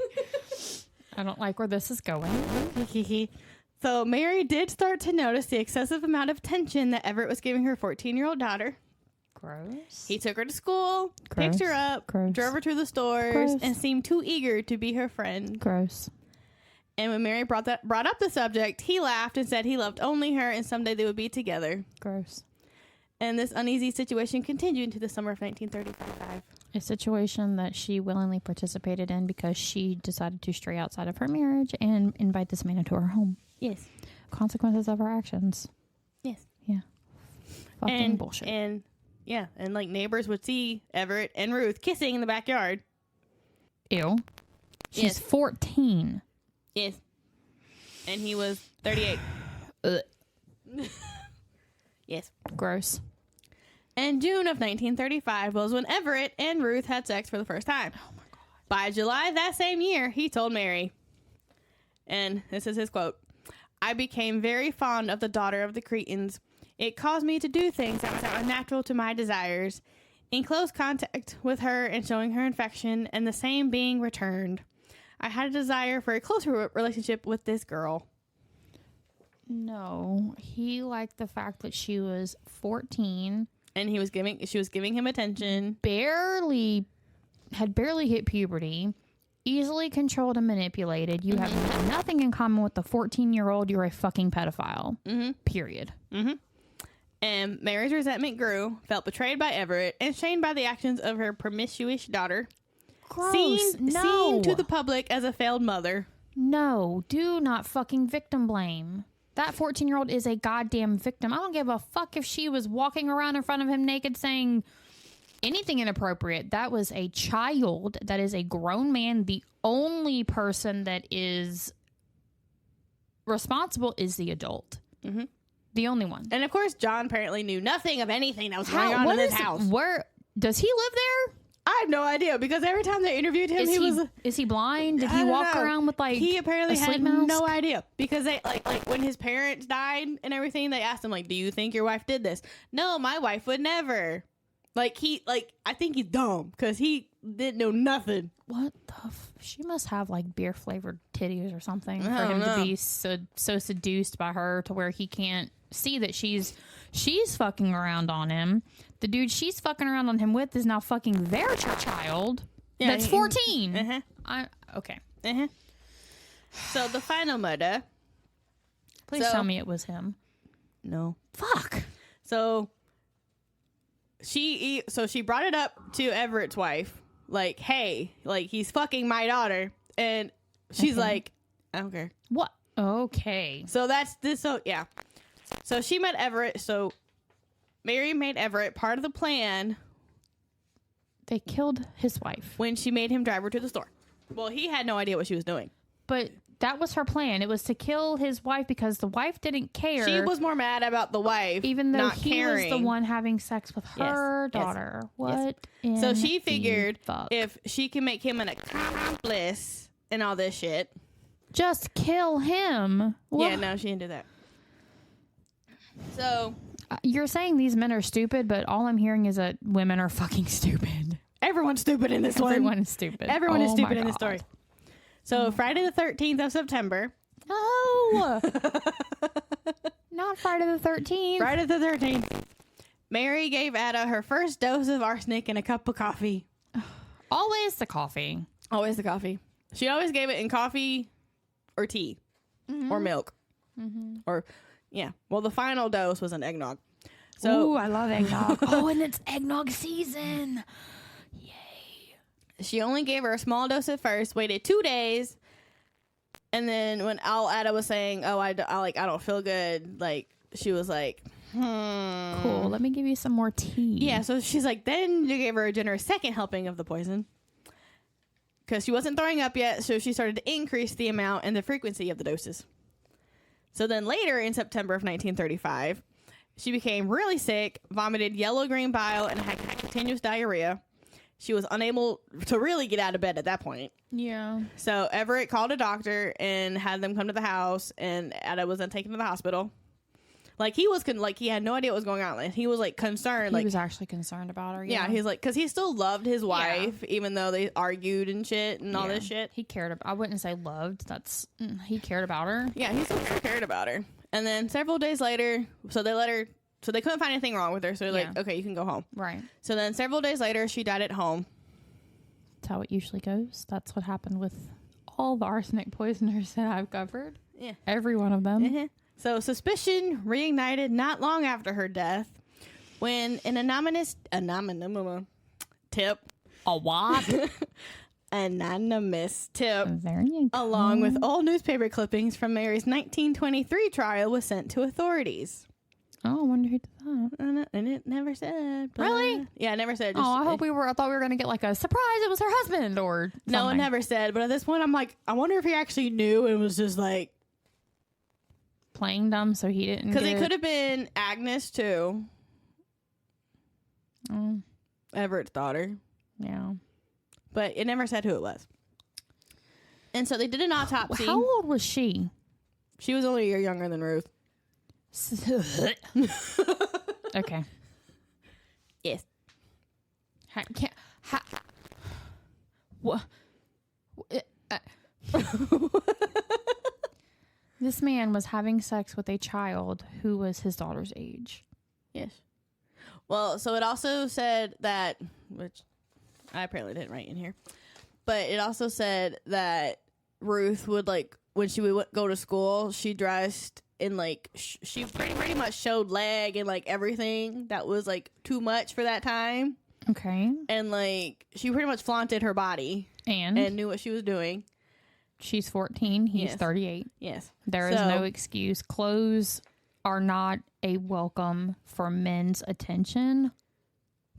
I don't like where this is going. So Mary did start to notice the excessive amount of attention that Everett was giving her 14-year-old daughter. Gross. He took her to school, Gross. picked her up, Gross. drove her to the stores, Gross. and seemed too eager to be her friend. Gross. And when Mary brought up the subject, he laughed and said he loved only her and someday they would be together. Gross. And this uneasy situation continued into the summer of 1935. A situation that she willingly participated in because she decided to stray outside of her marriage and invite this man into her home. Yes. Consequences of her actions. Yes. Yeah. Fucking bullshit. And yeah, and like neighbors would see Everett and Ruth kissing in the backyard. Ew. She's Yes. 14. Yes. And he was 38. Yes. Gross. And June of 1935 was when Everett and Ruth had sex for the first time. Oh my God. By July that same year, he told Mary, and this is his quote, I became very fond of the daughter of the Creightons. It caused me to do things that were unnatural to my desires. In close contact with her and showing her affection and the same being returned, I had a desire for a closer relationship with this girl. No. He liked the fact that she was 14. And she was giving him attention. Had barely hit puberty. Easily controlled and manipulated. You have nothing in common with the 14-year-old. You're a fucking pedophile. Mm-hmm. Period. Mm-hmm. And Mary's resentment grew, felt betrayed by Everett, and shamed by the actions of her promiscuous daughter. Gross. Seen to the public as a failed mother. No, do not fucking victim blame. That 14-year-old is a goddamn victim. I don't give a fuck if she was walking around in front of him naked saying anything inappropriate. That was a child. That is a grown man. The only person that is responsible is the adult. Mm-hmm. The only one. And of course, John apparently knew nothing of anything that was going on in his house. Where does he live there? I have no idea, because every time they interviewed him, is he blind? Did he walk around with like he apparently a sleep had mask? no idea, because they like when his parents died and everything, they asked him like, do you think your wife did this? No, my wife would never. I think he's dumb because he didn't know nothing. What the she must have like beer flavored titties or something for him to be so seduced by her to where he can't see that she's fucking around on him. The dude she's fucking around on him with is now fucking their child. Yeah, that's 14. Uh-huh. Okay. Uh-huh. So the final murder. Please tell me it was him. No. Fuck. So she brought it up to Everett's wife, like, hey, like, he's fucking my daughter. And she's like, I don't care. What? Okay. So that's this. So, yeah. So she met Everett. So Mary made Everett part of the plan. They killed his wife. When she made him drive her to the store. Well, he had no idea what she was doing. But that was her plan. It was to kill his wife because the wife didn't care. She was more mad about the wife, even though not he caring. was the one having sex with her daughter. Yes. What? Yes. So she figured if she can make him an accomplice and all this shit, just kill him. Yeah, no, she didn't do that. So you're saying these men are stupid, but all I'm hearing is that women are fucking stupid. Everyone's stupid in this one. Everyone is stupid. Everyone is stupid in this story. So Friday the 13th of September. No! Not Friday the 13th. Friday the 13th. Mary gave Ada her first dose of arsenic in a cup of coffee. Always the coffee. Always the coffee. She always gave it in coffee or tea or milk. Or, yeah. Well, the final dose was an eggnog. So, ooh, I love eggnog. Oh, and it's eggnog season. Yay. She only gave her a small dose at first, waited 2 days, and then when Ada was saying, "Oh, I don't feel good," like she was like, Cool. Let me give you some more tea. Yeah. So she's like, then you gave her a generous second helping of the poison because she wasn't throwing up yet, so she started to increase the amount and the frequency of the doses. So then later in September of 1935, she became really sick, vomited yellow-green bile, and had continuous diarrhea. She was unable to really get out of bed at that point. Yeah. So Everett called a doctor and had them come to the house, and Ada was then taken to the hospital. Like, he was, he had no idea what was going on. Like, he was, concerned. He was actually concerned about her, yeah. He's because he still loved his wife, even though they argued and shit and all this shit. He cared about, I wouldn't say loved. He cared about her. Yeah, he still cared about her. And then several days later, so they couldn't find anything wrong with her. So they're like, okay, you can go home. Right. So then several days later, she died at home. That's how it usually goes. That's what happened with all the arsenic poisoners that I've covered. Yeah. Every one of them. Mm-hmm. So suspicion reignited not long after her death when an anonymous tip. A what? Anonymous tip. There you go. Along with old newspaper clippings from Mary's 1923 trial was sent to authorities. Oh, I wonder who did that. And it never said. Really? Yeah, it never said. I thought we were going to get like a surprise. It was her husband or something. No, it never said. But at this point, I'm like, I wonder if he actually knew and was just like. Playing dumb so he didn't Because it could have been Agnes, too. Everett's daughter. Yeah. But it never said who it was. And so they did an autopsy. How old was she? She was only a year younger than Ruth. Okay. Yes. What? This man was having sex with a child who was his daughter's age. Yes. Well, so it also said that, which I apparently didn't write in here, but it also said that Ruth would, when she would go to school, she dressed in, she pretty much showed leg and, everything that was, too much for that time. Okay. And, she pretty much flaunted her body. And knew what she was doing. She's 14. He's 38. Yes. There is no excuse. Clothes are not a welcome for men's attention,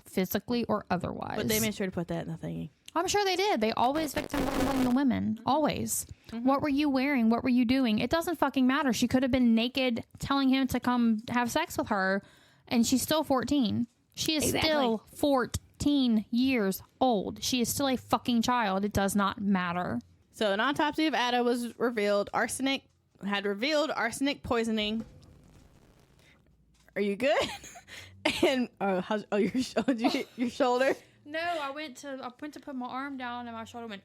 physically or otherwise. But they made sure to put that in the thingy. I'm sure they did. They always victim blame the women. Always. Mm-hmm. What were you wearing? What were you doing? It doesn't fucking matter. She could have been naked telling him to come have sex with her, and she's still 14. She is still 14 years old. She is still a fucking child. It does not matter. So an autopsy of Ada was revealed. Arsenic poisoning. Are you good? And did you hit your shoulder? No, I went to put my arm down and my shoulder went.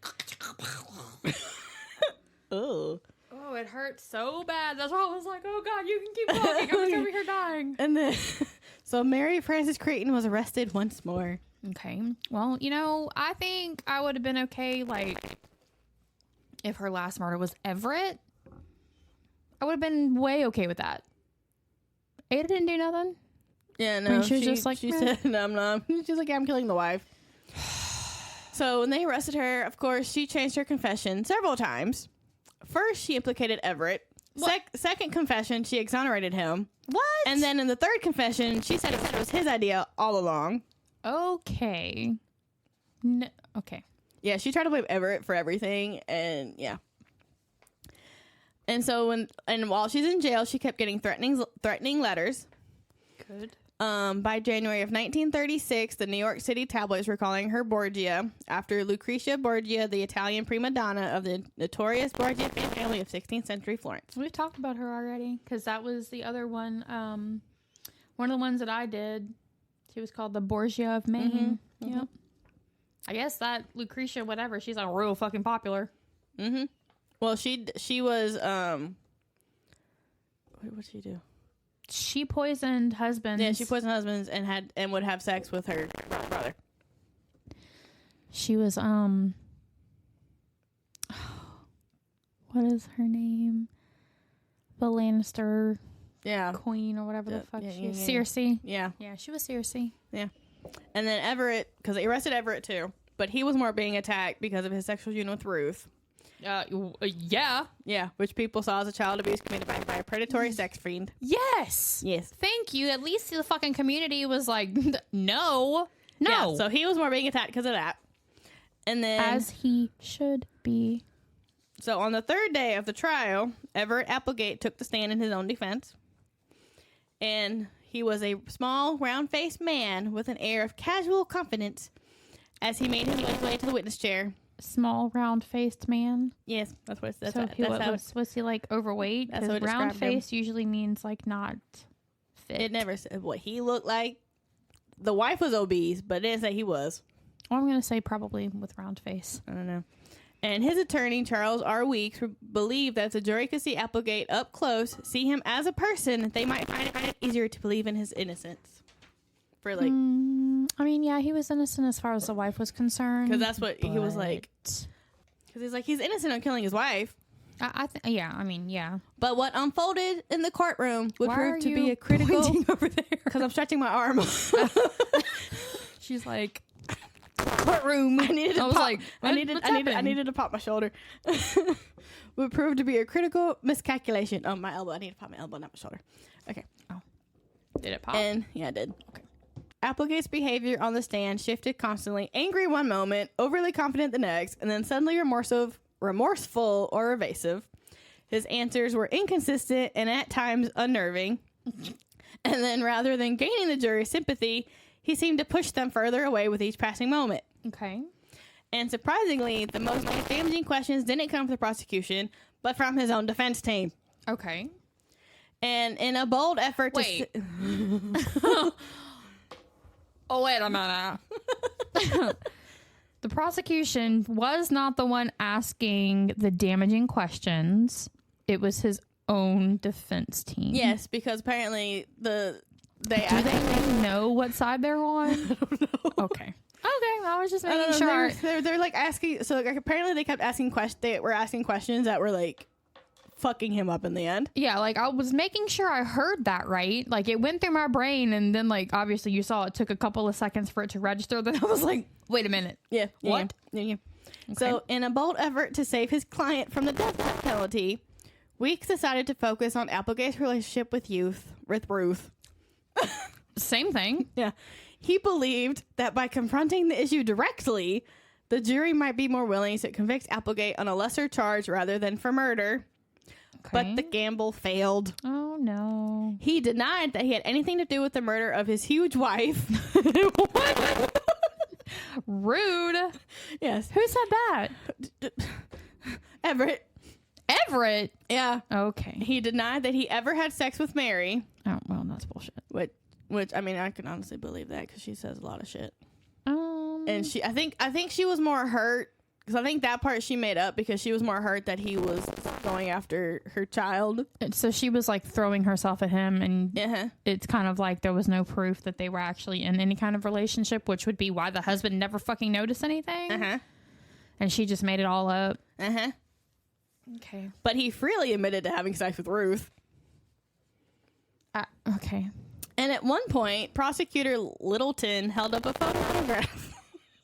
Oh, it hurt so bad. That's why I was like, oh God, you can keep talking. I was over here dying. And then, so Mary Frances Creighton was arrested once more. Okay. Well, I think I would have been okay, if her last murder was Everett. I would have been way okay with that. Ada didn't do nothing. Yeah, no. She was just like, she said, no, I'm not. She's like, yeah, I'm killing the wife. So when they arrested her, of course, she changed her confession several times. First, she implicated Everett. Second confession, she exonerated him. What? And then in the third confession, she said it was his idea all along. Okay. No, okay. Yeah, she tried to blame Everett for everything, and yeah. And so while she's in jail, she kept getting threatening letters. Good. By January of 1936, the New York City tabloids were calling her Borgia after Lucretia Borgia, the Italian prima donna of the notorious Borgia family of 16th century Florence. We've talked about her already because that was the other one. One of the ones that I did. She was called the Borgia of Mayhem. Mm-hmm. Yep. I guess that Lucretia, whatever, she's real fucking popular. Mm-hmm. Well, she was, what'd she do? She poisoned husbands. Yeah, she poisoned husbands and would have sex with her brother. She was, what is her name? The Lannister queen or whatever the fuck she is. Cersei. Yeah. Yeah, she was Cersei. Yeah. And then Everett, because they arrested Everett too, but he was more being attacked because of his sexual union with Ruth. Yeah. Yeah, which people saw as a child abuse committed by a predatory sex fiend. Yes. Yes. Thank you. At least the fucking community was like, no. Yeah, so he was more being attacked because of that. And then... As he should be. So on the third day of the trial, Everett Applegate took the stand in his own defense. And he was a small, round-faced man with an air of casual confidence as he made his way to the witness chair. Small, round-faced man. Yes, that's what it's. Was he like overweight? Because round face usually means like not fit. It never said what he looked like. The wife was obese, but it didn't say he was. Well, I'm gonna say probably with round face. I don't know. And his attorney, Charles R. Weeks, believed that if the jury could see Applegate up close, see him as a person, they might find it easier to believe in his innocence. For like, I mean, yeah, he was innocent as far as the wife was concerned. Because that's what he was like. Because he's like, he's innocent of killing his wife. Yeah. But what unfolded in the courtroom would prove to be a critical. Over there? Because I'm stretching my arm. She's like, courtroom. I needed to pop my shoulder. Would prove to be a critical miscalculation. Oh, my elbow. I need to pop my elbow, not my shoulder. Okay. Oh. Did it pop? And yeah, it did. Okay. Applegate's behavior on the stand shifted constantly. Angry one moment, overly confident the next, and then suddenly remorseful or evasive. His answers were inconsistent and at times unnerving. And then rather than gaining the jury's sympathy, he seemed to push them further away with each passing moment. Okay. And surprisingly, the most damaging questions didn't come from the prosecution, but from his own defense team. Okay. And in a bold effort to... Oh, wait a minute. The prosecution was not the one asking the damaging questions. It was his own defense team. Yes, because apparently do they know what side they're on? I don't know. Okay, I was just making sure. They're like asking. So like apparently they kept asking questions. They were asking questions that were like fucking him up in the end. Yeah, like I was making sure I heard that right. Like it went through my brain, and then like obviously you saw it took a couple of seconds for it to register. Then I was like, wait a minute. Yeah. What? Yeah. Okay. So in a bold effort to save his client from the death penalty, Weeks decided to focus on Applegate's relationship with Ruth. Same thing. Yeah. He believed that by confronting the issue directly, the jury might be more willing to convict Applegate on a lesser charge rather than for murder. Okay. But the gamble failed. Oh, no. He denied that he had anything to do with the murder of his huge wife. What? Rude. Yes. Who said that? Everett. Yeah. Okay. He denied that he ever had sex with Mary. Oh, well, that's bullshit. Which I mean, I can honestly believe that because she says a lot of shit. And I think she was more hurt because I think that part she made up because she was more hurt that he was going after her child. So she was like throwing herself at him, and it's kind of like there was no proof that they were actually in any kind of relationship, which would be why the husband never fucking noticed anything. And she just made it all up. Okay. But he freely admitted to having sex with Ruth. Okay. And at one point, prosecutor Littleton held up a photograph.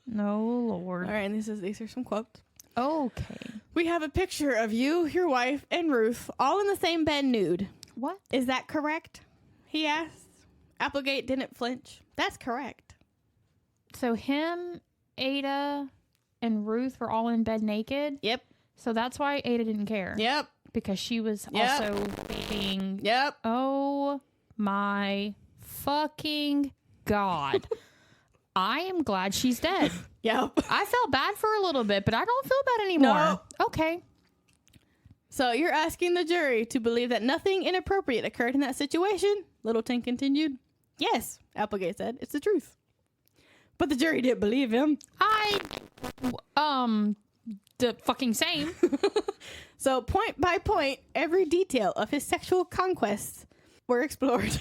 No, Lord. All right, and these are some quotes. Okay. We have a picture of you, your wife, and Ruth all in the same bed nude. What? Is that correct? He asked. Applegate didn't flinch. That's correct. So him, Ada, and Ruth were all in bed naked? Yep. So that's why Ada didn't care. Yep. Because she was also being... Yep. Oh, my fucking God. I am glad she's dead. Yep. I felt bad for her a little bit, but I don't feel bad anymore. No. Okay. So you're asking the jury to believe that nothing inappropriate occurred in that situation? Littleton continued. Yes, Applegate said. It's the truth. But the jury didn't believe him. the fucking same. So point by point, every detail of his sexual conquests were explored.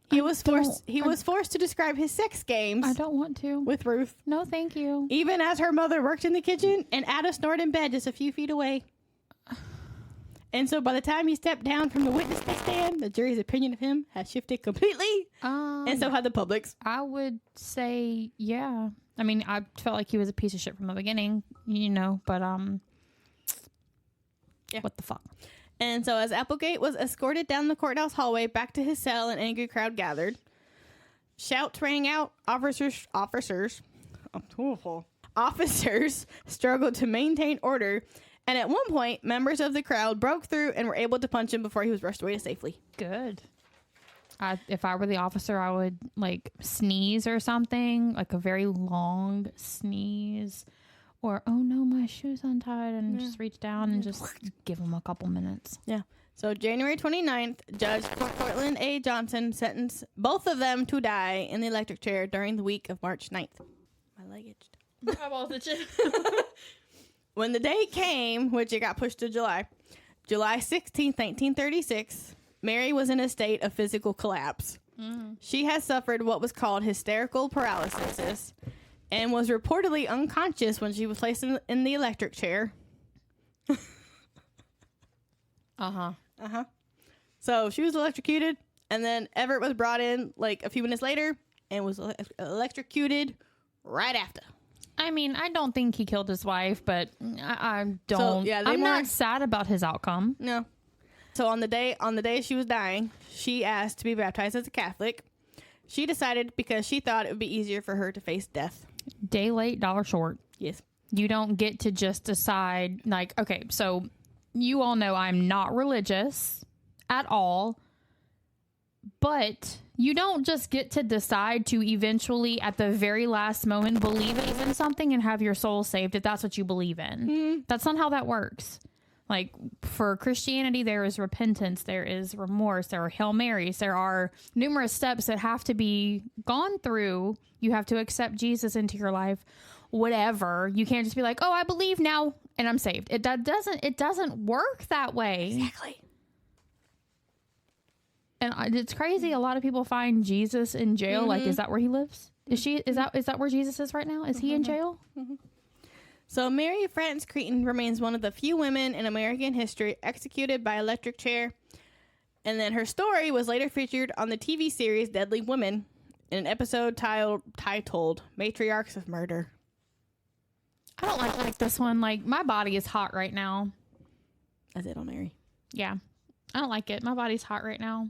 He was forced to describe his sex games. I don't want to. With Ruth. No, thank you. Even as her mother worked in the kitchen and Ada snored in bed just a few feet away. And so by the time he stepped down from the witness stand, the jury's opinion of him had shifted completely. And so had the public's. I would say, yeah. I mean, I felt like he was a piece of shit from the beginning, but yeah. What the fuck? And so as Applegate was escorted down the courthouse hallway back to his cell, an angry crowd gathered. Shouts rang out. Officers struggled to maintain order. And at one point, members of the crowd broke through and were able to punch him before he was rushed away safely. Good. If I were the officer, I would sneeze or something, like a very long sneeze. Or, oh no, my shoe's untied, and just reach down and just give him a couple minutes. Yeah. So January 29th, Judge Cortland A. Johnson sentenced both of them to die in the electric chair during the week of March 9th. My leg itched. When the date came, which it got pushed to July 16th, 1936, Mary was in a state of physical collapse. Mm. She had suffered what was called hysterical paralysis and was reportedly unconscious when she was placed in the electric chair. So she was electrocuted, and then Everett was brought in a few minutes later and was electrocuted right after. I mean, I don't think he killed his wife, but I don't. So, I'm not sad about his outcome. No. So on the day she was dying, she asked to be baptized as a Catholic. She decided because she thought it would be easier for her to face death. Day late, dollar short. Yes. You don't get to just decide, okay, so you all know I'm not religious at all, but you don't just get to decide to eventually, at the very last moment, believe in something and have your soul saved if that's what you believe in. Mm. That's not how that works. For Christianity, there is repentance, there is remorse, there are Hail Marys, there are numerous steps that have to be gone through. You have to accept Jesus into your life, whatever. You can't just be like, oh, I believe now and I'm saved. It doesn't work that way. Exactly. And it's crazy. A lot of people find Jesus in jail. Mm-hmm. Is that where he lives? Is that where Jesus is right now? Is he in jail? Mm-hmm. So Mary Frances Creighton remains one of the few women in American history executed by electric chair. And then her story was later featured on the TV series Deadly Women in an episode titled Matriarchs of Murder. I don't like this one. My body is hot right now. That's it on Mary. Yeah. I don't like it. My body's hot right now.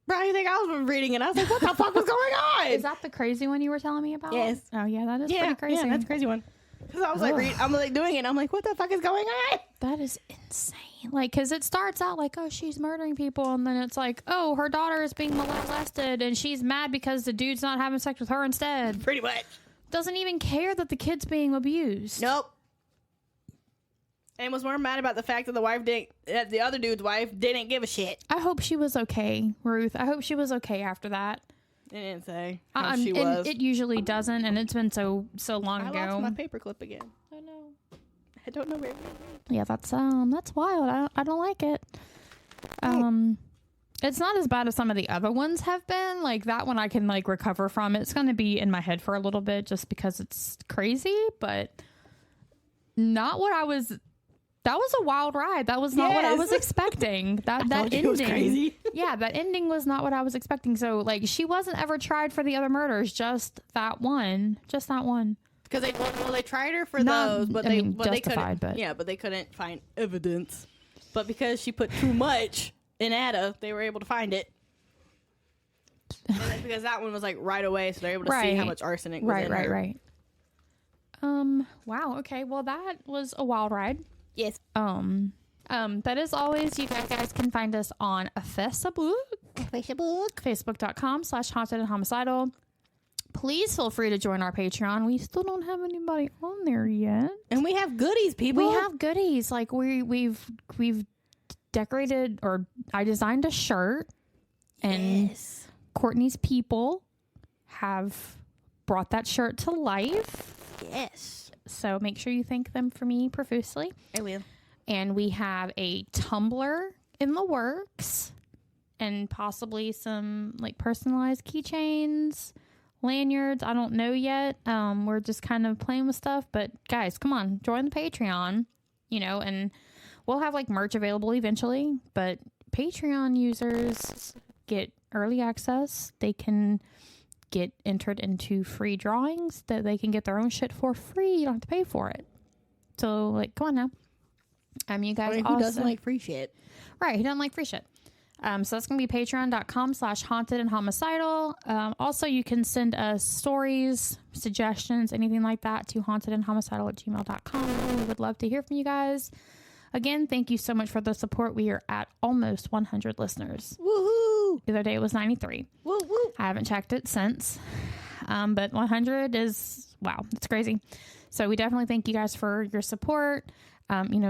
Bro, you think I was reading it? I was like, what the fuck was going on? Is that the crazy one you were telling me about? Yes. Oh, yeah, that is pretty crazy. Yeah, that's a crazy one. Because I was I'm doing it. And I'm like, what the fuck is going on? That is insane. Because it starts out oh, she's murdering people. And then it's oh, her daughter is being molested. And she's mad because the dude's not having sex with her instead. Pretty much. Doesn't even care that the kid's being abused. Nope. And was more mad about the fact that the other dude's wife didn't give a shit. I hope she was okay, Ruth. I hope she was okay after that. It didn't say how she was. It usually doesn't, and it's been so long ago. I lost my paperclip again. I know. I don't know where it went. Yeah, that's wild. I don't like it. It's not as bad as some of the other ones have been. That one I can recover from. It's going to be in my head for a little bit just because it's crazy, but not what I was. That was a wild ride. That was not what I was expecting. That ending was crazy. Yeah, that ending was not what I was expecting. So she wasn't ever tried for the other murders, just that one. Because they tried her for those, but they couldn't. But yeah, but they couldn't find evidence. But because she put too much in Ada, they were able to find it. And that's because that one was right away, so they're able to see how much arsenic was in her. Right. Wow. Okay. Well, that was a wild ride. Yes. That is always, you guys can find us on Facebook. Facebook.com/haunted and homicidal. Please feel free to join our Patreon. We still don't have anybody on there yet. And we have goodies, people. We have goodies. We've decorated, or I designed a shirt, and Courtney's people have brought that shirt to life. Yes. So make sure you thank them for me profusely. I will. And we have a Tumblr in the works and possibly some like personalized keychains, lanyards. I don't know yet. We're just kind of playing with stuff, but guys, come on, join the Patreon, and we'll have like merch available eventually, but Patreon users get early access. They can get entered into free drawings that they can get their own shit for free. You don't have to pay for it. So like, come on now. You guys who also doesn't like free shit? Right, who doesn't like free shit? So that's going to be patreon.com/haunted and homicidal. Also, you can send us stories, suggestions, anything like that to hauntedandhomicidal@gmail.com. We would love to hear from you guys. Again, thank you so much for the support. We are at almost 100 listeners. Woohoo! The other day it was 93. Woo woo! I haven't checked it since. But 100 is, wow, it's crazy. So we definitely thank you guys for your support.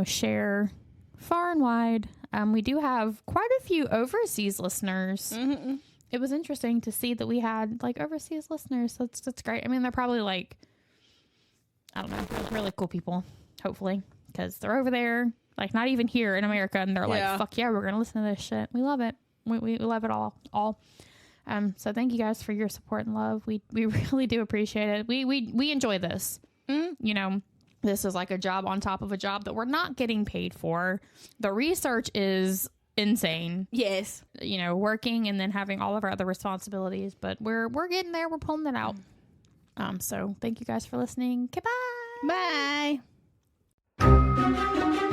Share far and wide. We do have quite a few overseas listeners. Mm-hmm. It was interesting to see that we had like overseas listeners. That's great. I mean, they're probably like, I don't know, really cool people, hopefully, because they're over there, like not even here in America, and they're like, fuck yeah, we're gonna listen to this shit. We love it. We love it all. So thank you guys for your support and love. We really do appreciate it. We enjoy this. Mm-hmm. This is like a job on top of a job that we're not getting paid for. The research is insane. Yes. Working and then having all of our other responsibilities, but we're getting there. We're pulling that out. So thank you guys for listening. Goodbye. Bye.